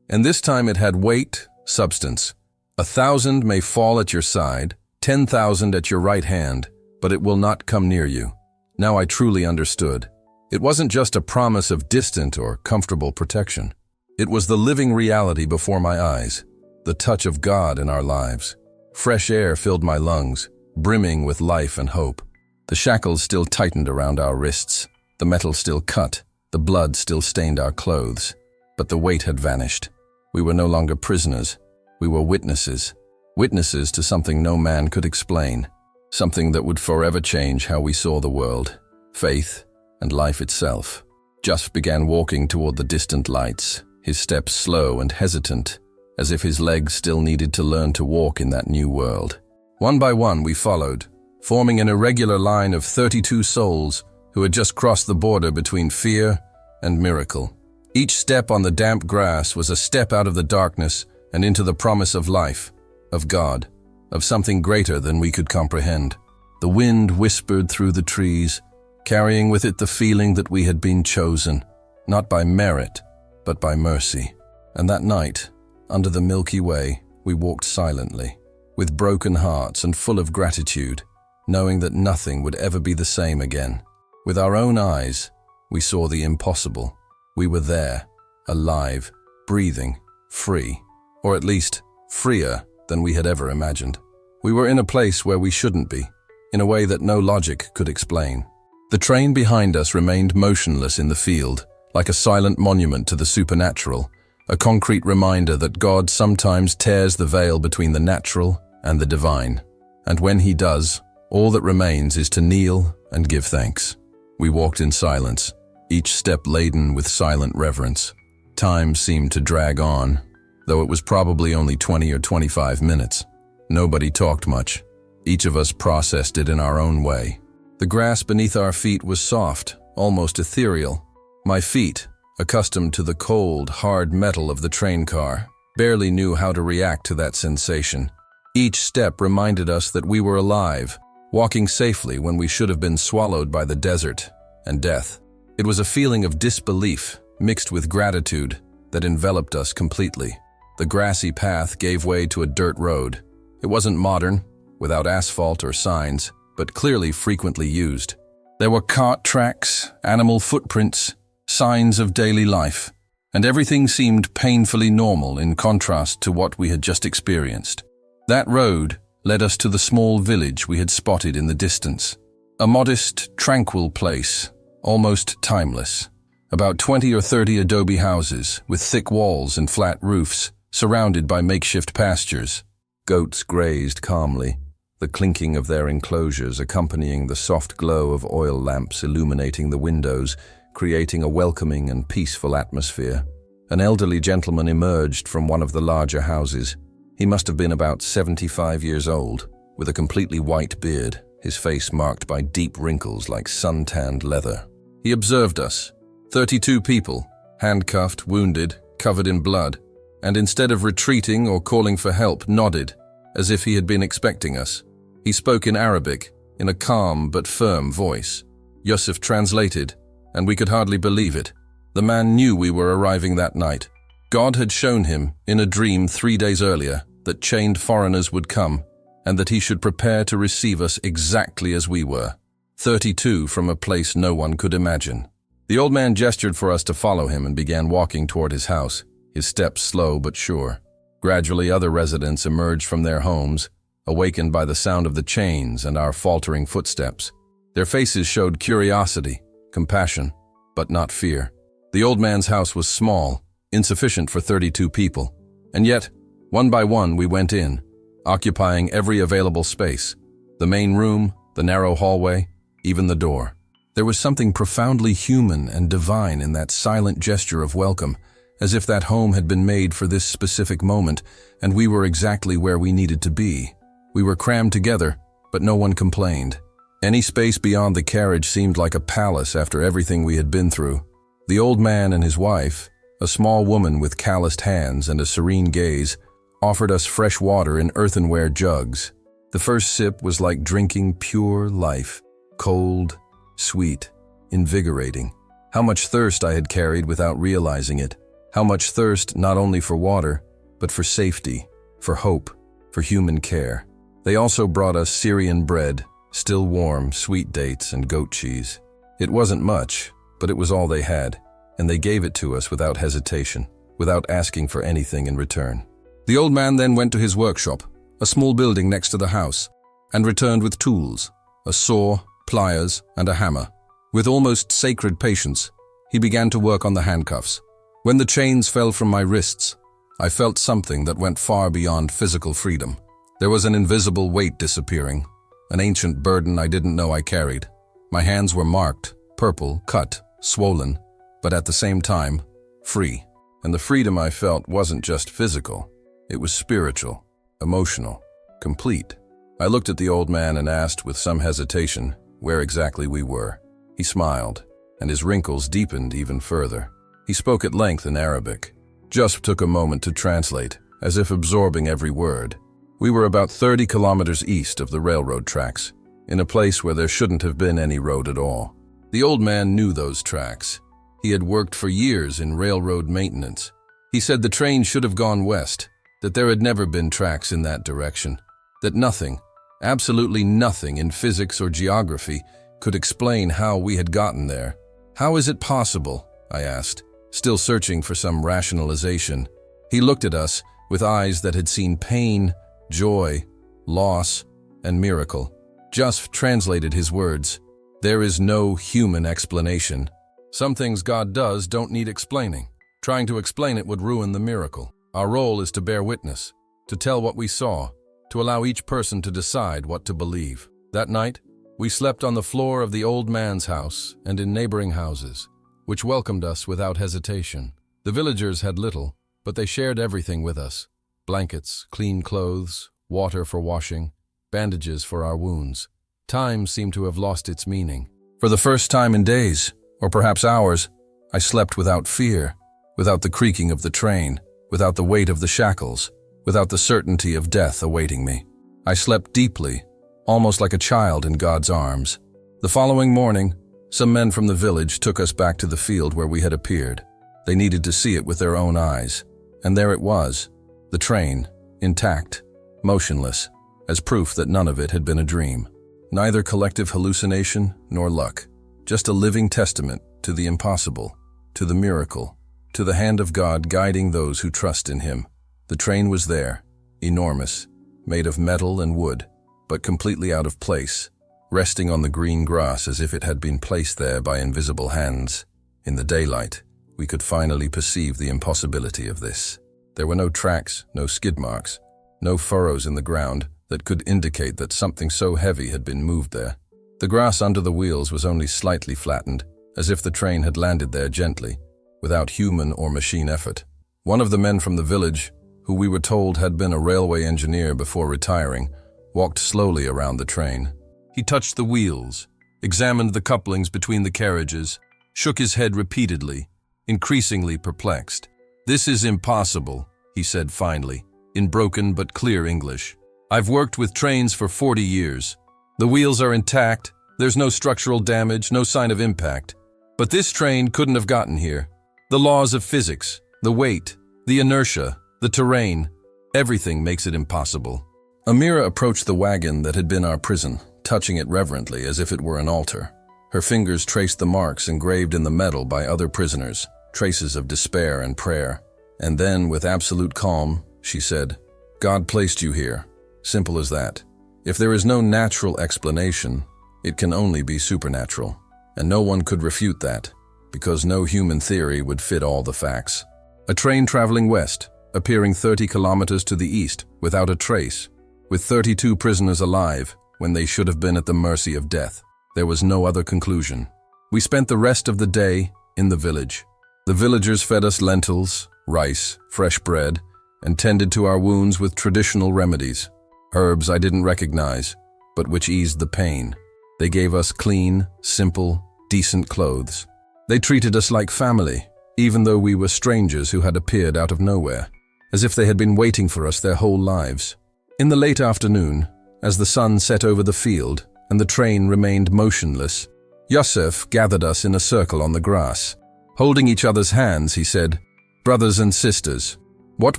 and this time it had weight, substance. "1,000 may fall at your side, 10,000 at your right hand, but it will not come near you." Now I truly understood. It wasn't just a promise of distant or comfortable protection. It was the living reality before my eyes, the touch of God in our lives. Fresh air filled my lungs, brimming with life and hope. The shackles still tightened around our wrists, the metal still cut, the blood still stained our clothes. But the weight had vanished. We were no longer prisoners. We were witnesses. Witnesses to something no man could explain. Something that would forever change how we saw the world, faith, and life itself. Just began walking toward the distant lights, his steps slow and hesitant, as if his legs still needed to learn to walk in that new world. One by one we followed, forming an irregular line of 32 souls who had just crossed the border between fear and miracle. Each step on the damp grass was a step out of the darkness and into the promise of life, of God, of something greater than we could comprehend. The wind whispered through the trees, carrying with it the feeling that we had been chosen, not by merit, but by mercy. And that night, under the Milky Way, we walked silently, with broken hearts and full of gratitude, knowing that nothing would ever be the same again. With our own eyes, we saw the impossible. We were there, alive, breathing, free, or at least freer than we had ever imagined. We were in a place where we shouldn't be, in a way that no logic could explain. The train behind us remained motionless in the field, like a silent monument to the supernatural, a concrete reminder that God sometimes tears the veil between the natural and the divine. And when he does, all that remains is to kneel and give thanks. We walked in silence, each step laden with silent reverence. Time seemed to drag on, though it was probably only 20 or 25 minutes. Nobody talked much. Each of us processed it in our own way. The grass beneath our feet was soft, almost ethereal. My feet, accustomed to the cold, hard metal of the train car, barely knew how to react to that sensation. Each step reminded us that we were alive, walking safely when we should have been swallowed by the desert and death. It was a feeling of disbelief mixed with gratitude that enveloped us completely. The grassy path gave way to a dirt road. It wasn't modern, without asphalt or signs, but clearly frequently used. There were cart tracks, animal footprints, signs of daily life, and everything seemed painfully normal in contrast to what we had just experienced. That road led us to the small village we had spotted in the distance. A modest, tranquil place, almost timeless. About 20 or 30 adobe houses with thick walls and flat roofs, surrounded by makeshift pastures. Goats grazed calmly, the clinking of their enclosures accompanying the soft glow of oil lamps illuminating the windows, creating a welcoming and peaceful atmosphere. An elderly gentleman emerged from one of the larger houses. He must have been about 75 years old, with a completely white beard, his face marked by deep wrinkles like sun-tanned leather. He observed us, 32 people, handcuffed, wounded, covered in blood, and instead of retreating or calling for help, nodded, as if he had been expecting us. He spoke in Arabic, in a calm but firm voice. Yusuf translated, and we could hardly believe it. The man knew we were arriving that night. God had shown him, in a dream 3 days earlier, that chained foreigners would come, and that he should prepare to receive us exactly as we were. 32 from a place no one could imagine. The old man gestured for us to follow him and began walking toward his house, his steps slow but sure. Gradually other residents emerged from their homes, awakened by the sound of the chains and our faltering footsteps. Their faces showed curiosity, compassion, but not fear. The old man's house was small, insufficient for 32 people, and yet, one by one we went in. occupying every available space. The main room, the narrow hallway, even the door. There was something profoundly human and divine in that silent gesture of welcome, as if that home had been made for this specific moment, and we were exactly where we needed to be. We were crammed together, but no one complained. Any space beyond the carriage seemed like a palace after everything we had been through. The old man and his wife, a small woman with calloused hands and a serene gaze, offered us fresh water in earthenware jugs. The first sip was like drinking pure life, cold, sweet, invigorating. How much thirst I had carried without realizing it. How much thirst not only for water, but for safety, for hope, for human care. They also brought us Syrian bread, still warm, sweet dates, and goat cheese. It wasn't much, but it was all they had, and they gave it to us without hesitation, without asking for anything in return. The old man then went to his workshop, a small building next to the house, and returned with tools, a saw, pliers, and a hammer. With almost sacred patience, he began to work on the handcuffs. When the chains fell from my wrists, I felt something that went far beyond physical freedom. There was an invisible weight disappearing, an ancient burden I didn't know I carried. My hands were marked, purple, cut, swollen, but at the same time, free. And the freedom I felt wasn't just physical. It was spiritual, emotional, complete. I looked at the old man and asked with some hesitation where exactly we were. He smiled, and his wrinkles deepened even further. He spoke at length in Arabic. Just took a moment to translate, as if absorbing every word. We were about 30 kilometers east of the railroad tracks, in a place where there shouldn't have been any road at all. The old man knew those tracks. He had worked for years in railroad maintenance. He said the train should have gone west, that there had never been tracks in that direction, that nothing, absolutely nothing in physics or geography could explain how we had gotten there. "How is it possible?" I asked, still searching for some rationalization. He looked at us with eyes that had seen pain, joy, loss, and miracle. Just translated his words. "There is no human explanation. Some things God does don't need explaining. Trying to explain it would ruin the miracle. Our role is to bear witness, to tell what we saw, to allow each person to decide what to believe." That night, we slept on the floor of the old man's house and in neighboring houses, which welcomed us without hesitation. The villagers had little, but they shared everything with us. Blankets, clean clothes, water for washing, bandages for our wounds. Time seemed to have lost its meaning. For the first time in days, or perhaps hours, I slept without fear, without the creaking of the train, without the weight of the shackles, without the certainty of death awaiting me. I slept deeply, almost like a child in God's arms. The following morning, some men from the village took us back to the field where we had appeared. They needed to see it with their own eyes. And there it was, the train, intact, motionless, as proof that none of it had been a dream. Neither collective hallucination nor luck, just a living testament to the impossible, to the miracle, to the hand of God guiding those who trust in Him. The train was there, enormous, made of metal and wood, but completely out of place, resting on the green grass as if it had been placed there by invisible hands. In the daylight, we could finally perceive the impossibility of this. There were no tracks, no skid marks, no furrows in the ground that could indicate that something so heavy had been moved there. The grass under the wheels was only slightly flattened, as if the train had landed there gently, without human or machine effort. One of the men from the village, who we were told had been a railway engineer before retiring, walked slowly around the train. He touched the wheels, examined the couplings between the carriages, shook his head repeatedly, increasingly perplexed. "This is impossible," he said finally, in broken but clear English. "I've worked with trains for 40 years. The wheels are intact, there's no structural damage, no sign of impact. But this train couldn't have gotten here. The laws of physics, the weight, the inertia, the terrain, everything makes it impossible." Amira approached the wagon that had been our prison, touching it reverently as if it were an altar. Her fingers traced the marks engraved in the metal by other prisoners, traces of despair and prayer. And then, with absolute calm, she said, "God placed you here. Simple as that. If there is no natural explanation, it can only be supernatural. And no one could refute that, because no human theory would fit all the facts." A train traveling west, appearing 30 kilometers to the east, without a trace. with 32 prisoners alive when they should have been at the mercy of death. There was no other conclusion. We spent the rest of the day in the village. The villagers fed us lentils, rice, fresh bread, and tended to our wounds with traditional remedies. Herbs I didn't recognize, but which eased the pain. They gave us clean, simple, decent clothes. They treated us like family, even though we were strangers who had appeared out of nowhere, as if they had been waiting for us their whole lives. In the late afternoon, as the sun set over the field and the train remained motionless, Yusuf gathered us in a circle on the grass. Holding each other's hands, he said, "Brothers and sisters, what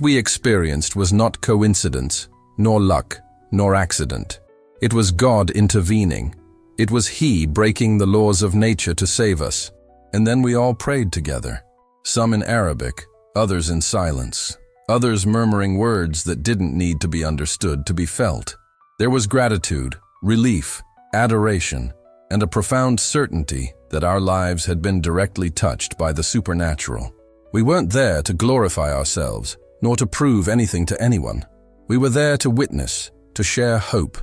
we experienced was not coincidence, nor luck, nor accident. It was God intervening. It was He breaking the laws of nature to save us." And then we all prayed together, some in Arabic, others in silence, others murmuring words that didn't need to be understood to be felt. There was gratitude, relief, adoration, and a profound certainty that our lives had been directly touched by the supernatural. We weren't there to glorify ourselves, nor to prove anything to anyone. We were there to witness, to share hope,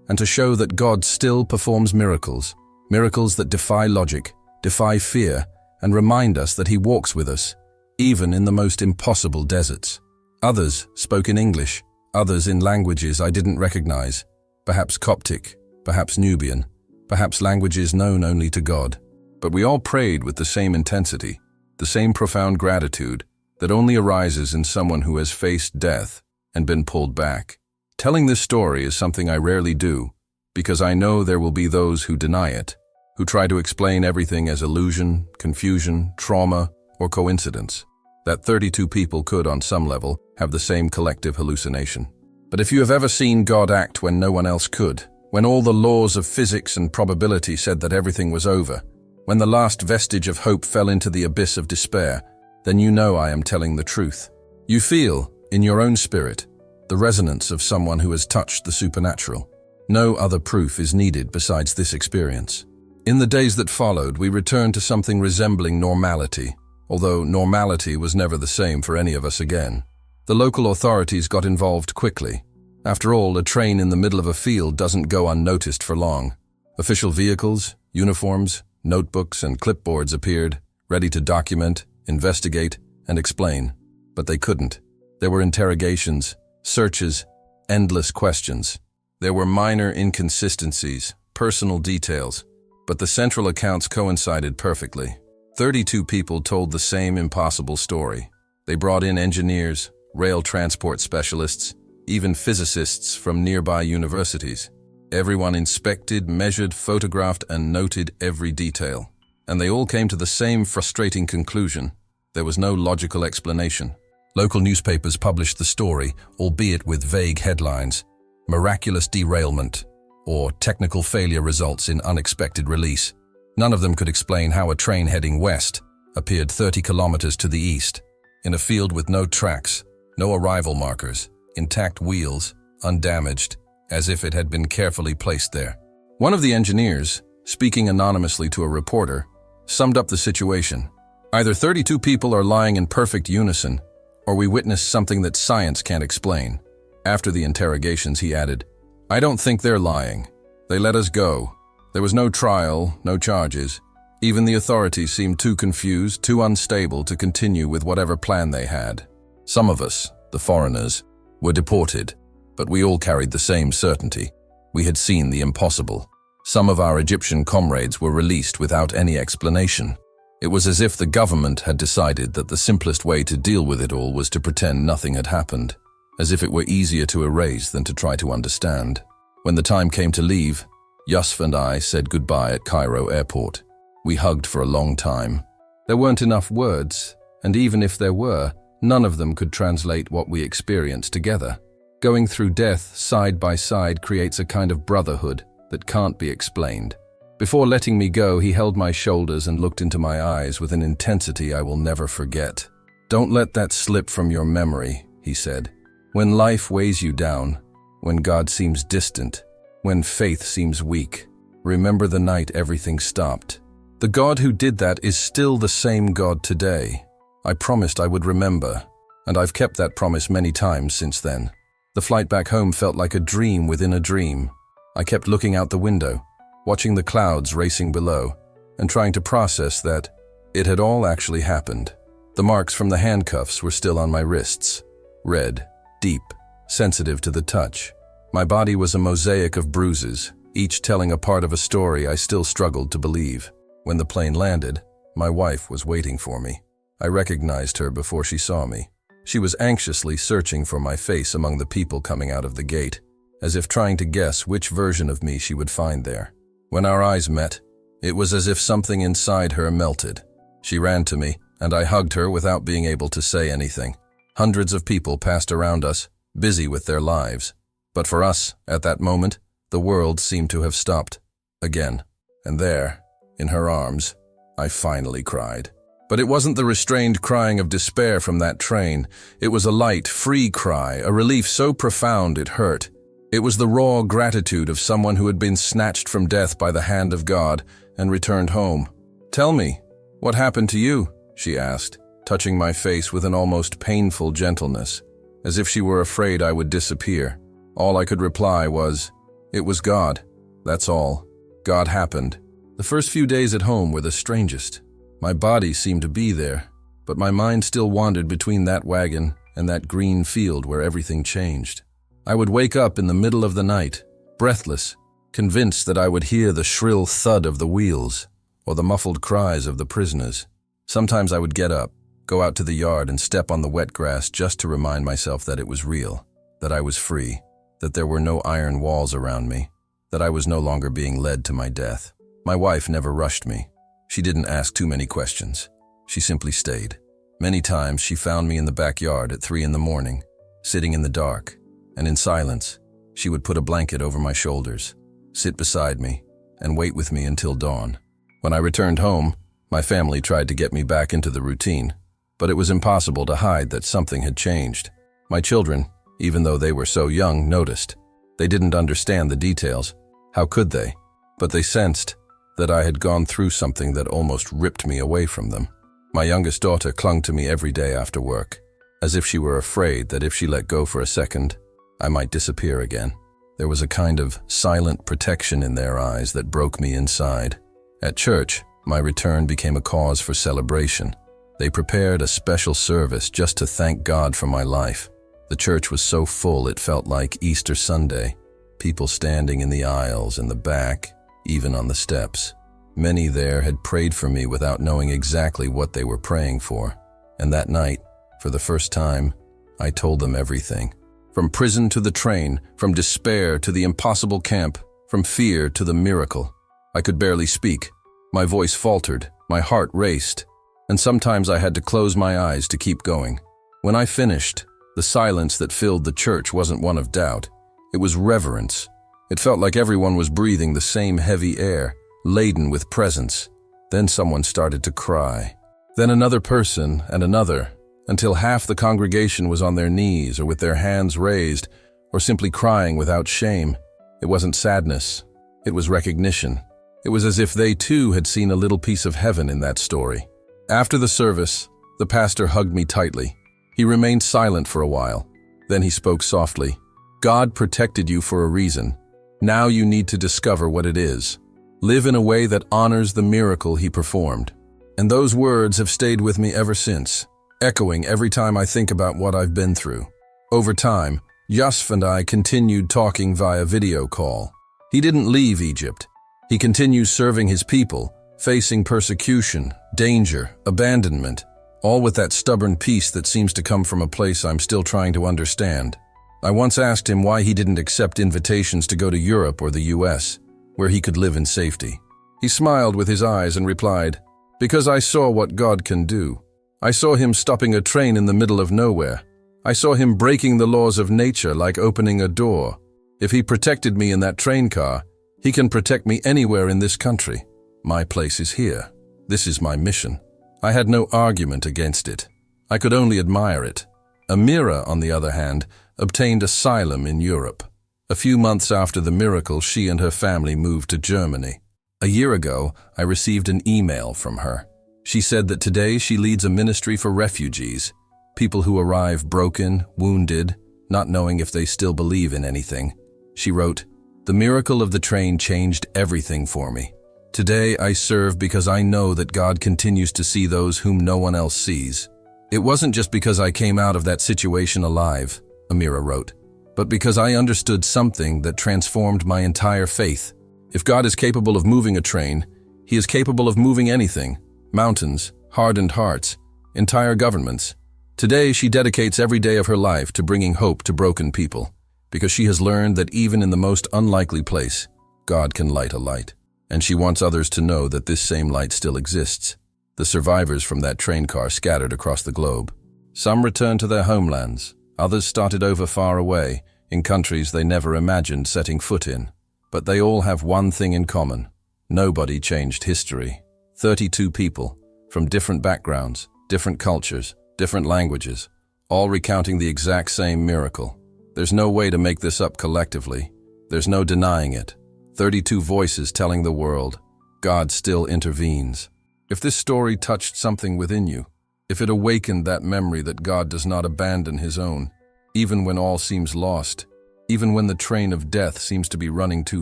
and to show that God still performs miracles, miracles that defy logic, defy fear, and remind us that He walks with us, even in the most impossible deserts. Others spoke in English, others in languages I didn't recognize, perhaps Coptic, perhaps Nubian, perhaps languages known only to God. But we all prayed with the same intensity, the same profound gratitude that only arises in someone who has faced death and been pulled back. Telling this story is something I rarely do, because I know there will be those who deny it, who try to explain everything as illusion, confusion, trauma, or coincidence. That 32 people could, on some level, have the same collective hallucination. But if you have ever seen God act when no one else could, when all the laws of physics and probability said that everything was over, when the last vestige of hope fell into the abyss of despair, then you know I am telling the truth. You feel, in your own spirit, the resonance of someone who has touched the supernatural. No other proof is needed besides this experience. In the days that followed, we returned to something resembling normality, although normality was never the same for any of us again. The local authorities got involved quickly. After all, a train in the middle of a field doesn't go unnoticed for long. Official vehicles, uniforms, notebooks, and clipboards appeared, ready to document, investigate, and explain. But they couldn't. There were interrogations, searches, endless questions. There were minor inconsistencies, personal details, but the central accounts coincided perfectly. 32 people told the same impossible story. They brought in engineers, rail transport specialists, even physicists from nearby universities. Everyone inspected, measured, photographed, and noted every detail. And they all came to the same frustrating conclusion. There was no logical explanation. Local newspapers published the story, albeit with vague headlines: "Miraculous derailment," or "Technical failure results in unexpected release." None of them could explain how a train heading west appeared 30 kilometers to the east, in a field with no tracks, no arrival markers, intact wheels, undamaged, as if it had been carefully placed there. One of the engineers, speaking anonymously to a reporter, summed up the situation. Either 32 people are lying in perfect unison, or we witnessed something that science can't explain. After the interrogations, he added, "I don't think they're lying. They let us go. There was no trial, no charges. Even the authorities seemed too confused, too unstable to continue with whatever plan they had. Some of us, the foreigners, were deported, but we all carried the same certainty. We had seen the impossible. Some of our Egyptian comrades were released without any explanation. It was as if the government had decided that the simplest way to deal with it all was to pretend nothing had happened, as if it were easier to erase than to try to understand. When the time came to leave, Yusuf and I said goodbye at Cairo airport. We hugged for a long time. There weren't enough words, and even if there were, none of them could translate what we experienced together. Going through death side by side creates a kind of brotherhood that can't be explained. Before letting me go, he held my shoulders and looked into my eyes with an intensity I will never forget. "Don't let that slip from your memory," he said. "When life weighs you down, when God seems distant, when faith seems weak, remember the night everything stopped. The God who did that is still the same God today. I promised I would remember, and I've kept that promise many times since then. The flight back home felt like a dream within a dream. I kept looking out the window, watching the clouds racing below, and trying to process that it had all actually happened. The marks from the handcuffs were still on my wrists, red, deep, sensitive to the touch. My body was a mosaic of bruises, each telling a part of a story I still struggled to believe. When the plane landed, my wife was waiting for me. I recognized her before she saw me. She was anxiously searching for my face among the people coming out of the gate, as if trying to guess which version of me she would find there. When our eyes met, it was as if something inside her melted. She ran to me, and I hugged her without being able to say anything. Hundreds of people passed around us, busy with their lives. But for us, at that moment, the world seemed to have stopped. Again. And there, in her arms, I finally cried. But it wasn't the restrained crying of despair from that train. It was a light, free cry, a relief so profound it hurt. It was the raw gratitude of someone who had been snatched from death by the hand of God and returned home. "Tell me, what happened to you?" she asked, touching my face with an almost painful gentleness, as if she were afraid I would disappear. All I could reply was, "It was God. That's all. God happened." The first few days at home were the strangest. My body seemed to be there, but my mind still wandered between that wagon and that green field where everything changed. I would wake up in the middle of the night, breathless, convinced that I would hear the shrill thud of the wheels or the muffled cries of the prisoners. Sometimes I would get up, go out to the yard and step on the wet grass just to remind myself that it was real, that I was free, that there were no iron walls around me, that I was no longer being led to my death. My wife never rushed me. She didn't ask too many questions. She simply stayed. Many times she found me in the backyard at 3 a.m, sitting in the dark, and in silence, she would put a blanket over my shoulders, sit beside me, and wait with me until dawn. When I returned home, my family tried to get me back into the routine, but it was impossible to hide that something had changed. My children, even though they were so young, noticed. They didn't understand the details. How could they? But they sensed that I had gone through something that almost ripped me away from them. My youngest daughter clung to me every day after work, as if she were afraid that if she let go for a second, I might disappear again. There was a kind of silent protection in their eyes that broke me inside. At church, my return became a cause for celebration. They prepared a special service just to thank God for my life. The church was so full it felt like Easter Sunday, people standing in the aisles and the back, even on the steps. Many there had prayed for me without knowing exactly what they were praying for. And that night, for the first time, I told them everything. From prison to the train, from despair to the impossible camp, from fear to the miracle. I could barely speak. My voice faltered, my heart raced, and sometimes I had to close my eyes to keep going. When I finished, the silence that filled the church wasn't one of doubt. It was reverence. It felt like everyone was breathing the same heavy air, laden with presence. Then someone started to cry. Then another person and another, until half the congregation was on their knees or with their hands raised, or simply crying without shame. It wasn't sadness. It was recognition. It was as if they too had seen a little piece of heaven in that story. After the service, the pastor hugged me tightly. He remained silent for a while. Then he spoke softly. "God protected you for a reason. Now you need to discover what it is. Live in a way that honors the miracle he performed." And those words have stayed with me ever since, echoing every time I think about what I've been through. Over time, Yusuf and I continued talking via video call. He didn't leave Egypt. He continues serving his people, facing persecution, danger, abandonment, all with that stubborn peace that seems to come from a place I'm still trying to understand. I once asked him why he didn't accept invitations to go to Europe or the US, where he could live in safety. He smiled with his eyes and replied, "Because I saw what God can do. I saw him stopping a train in the middle of nowhere. I saw him breaking the laws of nature like opening a door. If he protected me in that train car, he can protect me anywhere in this country. My place is here. This is my mission." I had no argument against it. I could only admire it. Amira, on the other hand, obtained asylum in Europe. A few months after the miracle, she and her family moved to Germany. A year ago, I received an email from her. She said that today she leads a ministry for refugees, people who arrive broken, wounded, not knowing if they still believe in anything. She wrote, "The miracle of the train changed everything for me. Today I serve because I know that God continues to see those whom no one else sees. It wasn't just because I came out of that situation alive," Amira wrote, "but because I understood something that transformed my entire faith. If God is capable of moving a train, He is capable of moving anything: mountains, hardened hearts, entire governments." Today she dedicates every day of her life to bringing hope to broken people, because she has learned that even in the most unlikely place, God can light a light. And she wants others to know that this same light still exists. The survivors from that train car scattered across the globe. Some returned to their homelands, others started over far away, in countries they never imagined setting foot in. But they all have one thing in common: nobody changed history. 32 people, from different backgrounds, different cultures, different languages, all recounting the exact same miracle. There's no way to make this up collectively. There's no denying it. 32 voices telling the world, God still intervenes. If this story touched something within you, if it awakened that memory that God does not abandon His own, even when all seems lost, even when the train of death seems to be running too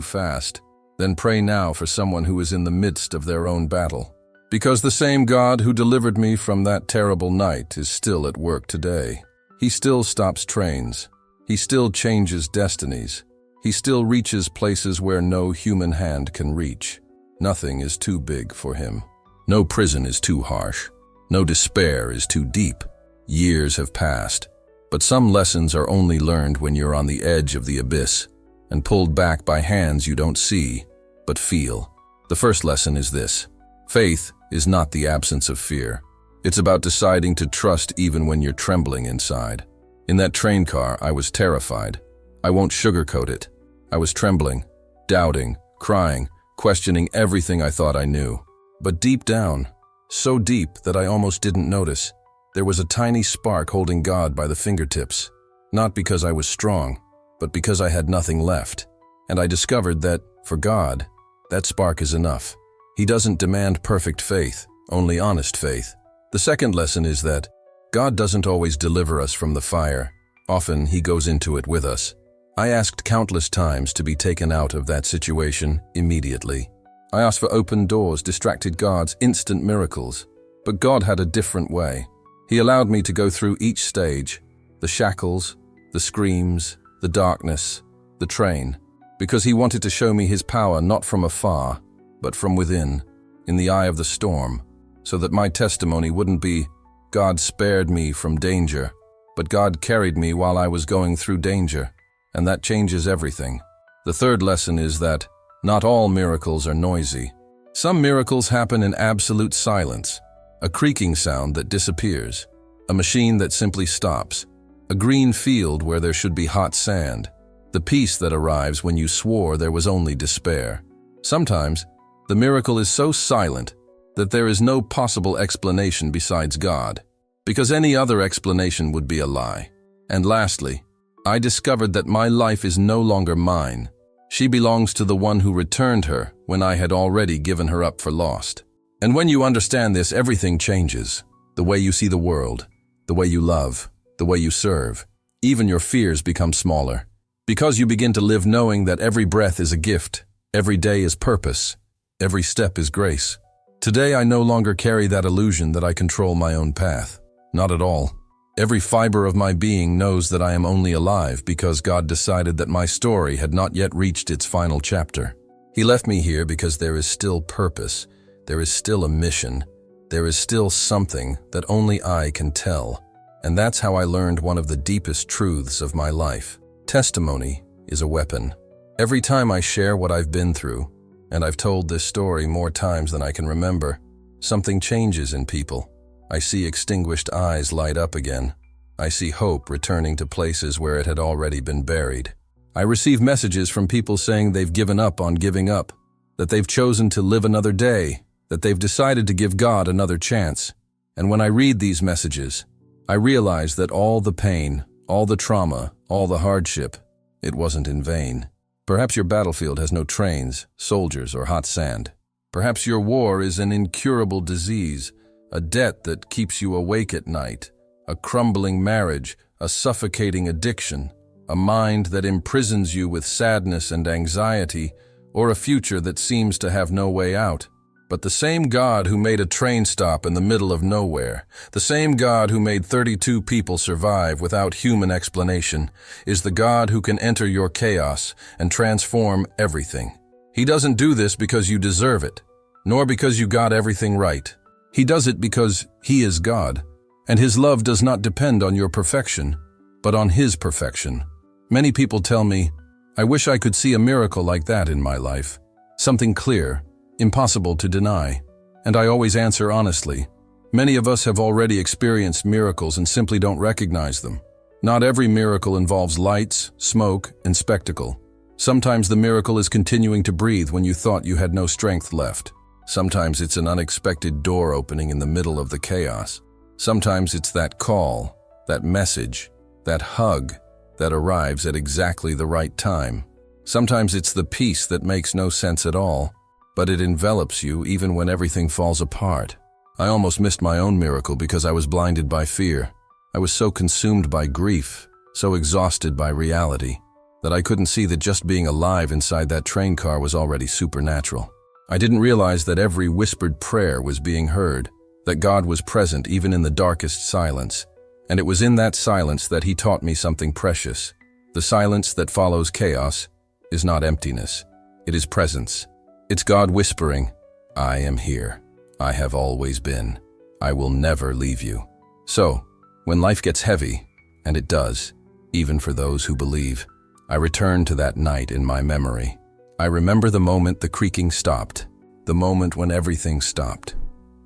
fast, then pray now for someone who is in the midst of their own battle. Because the same God who delivered me from that terrible night is still at work today. He still stops trains. He still changes destinies. He still reaches places where no human hand can reach. Nothing is too big for Him. No prison is too harsh. No despair is too deep. Years have passed, but some lessons are only learned when you're on the edge of the abyss and pulled back by hands you don't see, but feel. The first lesson is this: faith is not the absence of fear. It's about deciding to trust even when you're trembling inside. In that train car, I was terrified. I won't sugarcoat it. I was trembling, doubting, crying, questioning everything I thought I knew. But deep down, so deep that I almost didn't notice, there was a tiny spark holding God by the fingertips. Not because I was strong, but because I had nothing left. And I discovered that, for God, that spark is enough. He doesn't demand perfect faith, only honest faith. The second lesson is that God doesn't always deliver us from the fire. Often He goes into it with us. I asked countless times to be taken out of that situation immediately. I asked for open doors, distracted guards, instant miracles. But God had a different way. He allowed me to go through each stage: the shackles, the screams, the darkness, the train, because He wanted to show me His power not from afar, but from within, in the eye of the storm, so that my testimony wouldn't be, God spared me from danger, but God carried me while I was going through danger, and that changes everything. The third lesson is that not all miracles are noisy. Some miracles happen in absolute silence: a creaking sound that disappears, a machine that simply stops, a green field where there should be hot sand, the peace that arrives when you swore there was only despair. Sometimes, the miracle is so silent that there is no possible explanation besides God, because any other explanation would be a lie. And lastly, I discovered that my life is no longer mine. She belongs to the one who returned her when I had already given her up for lost. And when you understand this, everything changes. The way you see the world, the way you love, the way you serve. Even your fears become smaller, because you begin to live knowing that every breath is a gift, every day is purpose, every step is grace. Today I no longer carry that illusion that I control my own path. Not at all. Every fiber of my being knows that I am only alive because God decided that my story had not yet reached its final chapter. He left me here because there is still purpose, there is still a mission, there is still something that only I can tell. And that's how I learned one of the deepest truths of my life. Testimony is a weapon. Every time I share what I've been through, and I've told this story more times than I can remember, something changes in people. I see extinguished eyes light up again. I see hope returning to places where it had already been buried. I receive messages from people saying they've given up on giving up, that they've chosen to live another day, that they've decided to give God another chance. And when I read these messages, I realize that all the pain, all the trauma, all the hardship, it wasn't in vain. Perhaps your battlefield has no trains, soldiers, or hot sand. Perhaps your war is an incurable disease, a debt that keeps you awake at night, a crumbling marriage, a suffocating addiction, a mind that imprisons you with sadness and anxiety, or a future that seems to have no way out. But the same God who made a train stop in the middle of nowhere, the same God who made 32 people survive without human explanation, is the God who can enter your chaos and transform everything. He doesn't do this because you deserve it, nor because you got everything right. He does it because He is God, and His love does not depend on your perfection, but on His perfection. Many people tell me, I wish I could see a miracle like that in my life, something clear, impossible to deny. And I always answer honestly, many of us have already experienced miracles and simply don't recognize them. Not every miracle involves lights, smoke, and spectacle. Sometimes the miracle is continuing to breathe when you thought you had no strength left. Sometimes it's an unexpected door opening in the middle of the chaos. Sometimes it's that call, that message, that hug that arrives at exactly the right time. Sometimes it's the peace that makes no sense at all, but it envelops you even when everything falls apart. I almost missed my own miracle because I was blinded by fear. I was so consumed by grief, so exhausted by reality, that I couldn't see that just being alive inside that train car was already supernatural. I didn't realize that every whispered prayer was being heard, that God was present even in the darkest silence. And it was in that silence that He taught me something precious. The silence that follows chaos is not emptiness. It is presence. It's God whispering, I am here. I have always been. I will never leave you. So, when life gets heavy, and it does, even for those who believe, I return to that night in my memory. I remember the moment the creaking stopped, the moment when everything stopped,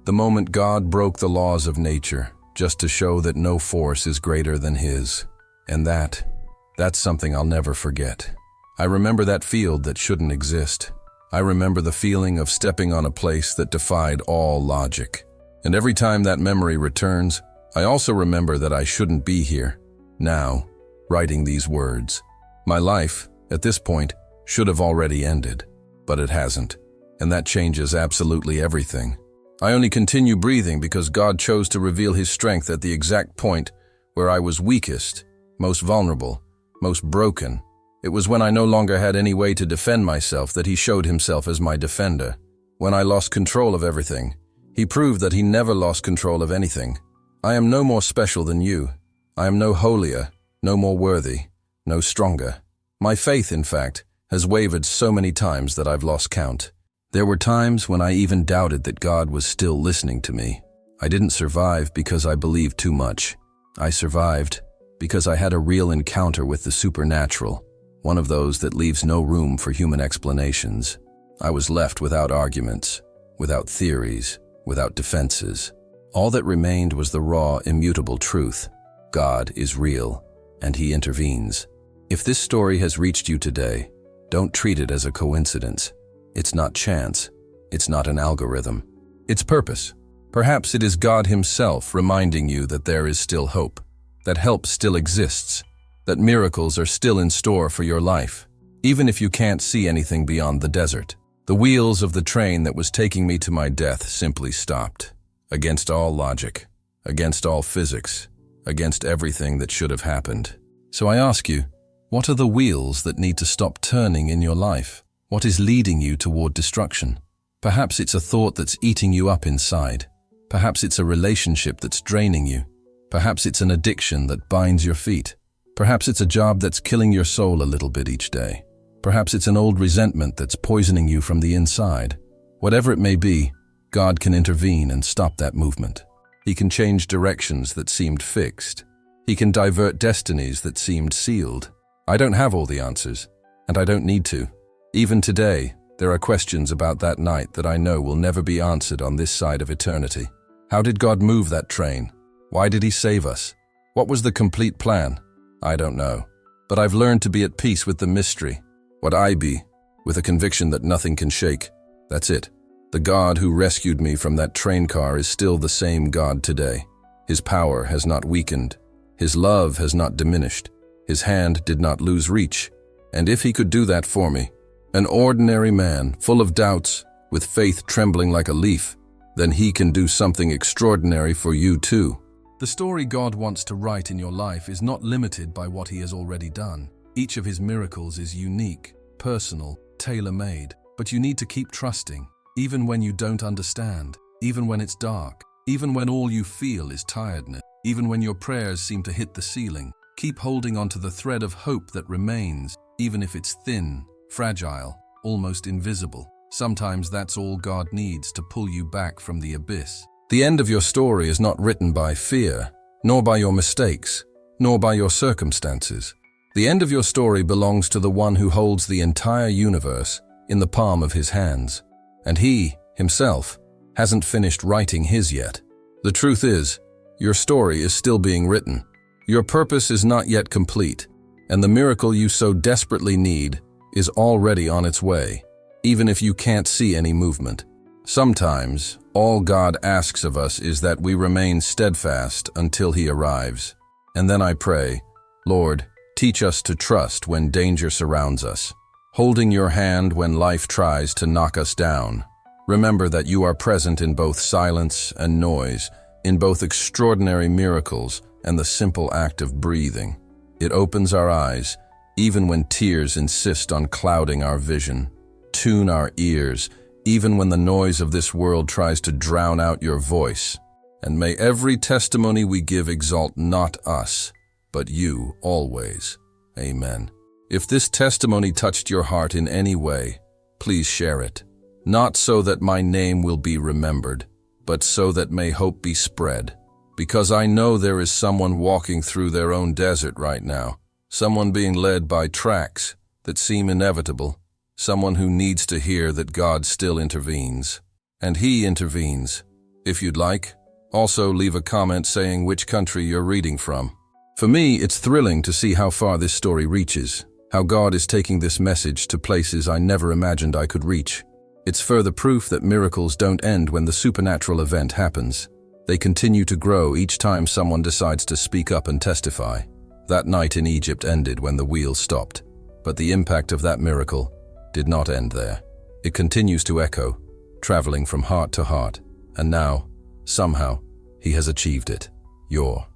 the moment God broke the laws of nature just to show that no force is greater than His. And that's something I'll never forget. I remember that field that shouldn't exist. I remember the feeling of stepping on a place that defied all logic. And every time that memory returns, I also remember that I shouldn't be here, now, writing these words. My life, at this point, should have already ended, but it hasn't. And that changes absolutely everything. I only continue breathing because God chose to reveal His strength at the exact point where I was weakest, most vulnerable, most broken. It was when I no longer had any way to defend myself that He showed Himself as my defender. When I lost control of everything, He proved that He never lost control of anything. I am no more special than you. I am no holier, no more worthy, no stronger. My faith, in fact, has wavered so many times that I've lost count. There were times when I even doubted that God was still listening to me. I didn't survive because I believed too much. I survived because I had a real encounter with the supernatural, one of those that leaves no room for human explanations. I was left without arguments, without theories, without defenses. All that remained was the raw, immutable truth. God is real, and He intervenes. If this story has reached you today, don't treat it as a coincidence. It's not chance. It's not an algorithm. It's purpose. Perhaps it is God Himself reminding you that there is still hope, that help still exists, that miracles are still in store for your life, even if you can't see anything beyond the desert. The wheels of the train that was taking me to my death simply stopped, against all logic, against all physics, against everything that should have happened. So I ask you, what are the wheels that need to stop turning in your life? What is leading you toward destruction? Perhaps it's a thought that's eating you up inside. Perhaps it's a relationship that's draining you. Perhaps it's an addiction that binds your feet. Perhaps it's a job that's killing your soul a little bit each day. Perhaps it's an old resentment that's poisoning you from the inside. Whatever it may be, God can intervene and stop that movement. He can change directions that seemed fixed. He can divert destinies that seemed sealed. I don't have all the answers, and I don't need to. Even today, there are questions about that night that I know will never be answered on this side of eternity. How did God move that train? Why did He save us? What was the complete plan? I don't know. But I've learned to be at peace with the mystery. What I be, with a conviction that nothing can shake. That's it. The God who rescued me from that train car is still the same God today. His power has not weakened. His love has not diminished. His hand did not lose reach. And if He could do that for me, an ordinary man, full of doubts, with faith trembling like a leaf, then He can do something extraordinary for you too. The story God wants to write in your life is not limited by what He has already done. Each of His miracles is unique, personal, tailor-made, but you need to keep trusting, even when you don't understand, even when it's dark, even when all you feel is tiredness, even when your prayers seem to hit the ceiling. Keep holding onto the thread of hope that remains, even if it's thin, fragile, almost invisible. Sometimes that's all God needs to pull you back from the abyss. The end of your story is not written by fear, nor by your mistakes, nor by your circumstances. The end of your story belongs to the one who holds the entire universe in the palm of His hands, and He, Himself, hasn't finished writing His yet. The truth is, your story is still being written. Your purpose is not yet complete, and the miracle you so desperately need is already on its way, even if you can't see any movement. Sometimes, all God asks of us is that we remain steadfast until He arrives. And then I pray, Lord, teach us to trust when danger surrounds us, holding your hand when life tries to knock us down. Remember that you are present in both silence and noise, in both extraordinary miracles and the simple act of breathing. It opens our eyes, even when tears insist on clouding our vision. Tune our ears, even when the noise of this world tries to drown out your voice. And may every testimony we give exalt not us, but you always. Amen. If this testimony touched your heart in any way, please share it. Not so that my name will be remembered, but so that may hope be spread. Because I know there is someone walking through their own desert right now, someone being led by tracks that seem inevitable, someone who needs to hear that God still intervenes. And He intervenes. If you'd like, also leave a comment saying which country you're reading from. For me, it's thrilling to see how far this story reaches, how God is taking this message to places I never imagined I could reach. It's further proof that miracles don't end when the supernatural event happens. They continue to grow each time someone decides to speak up and testify. That night in Egypt ended when the wheel stopped, but the impact of that miracle did not end there. It continues to echo, traveling from heart to heart, and now, somehow, He has achieved it. Your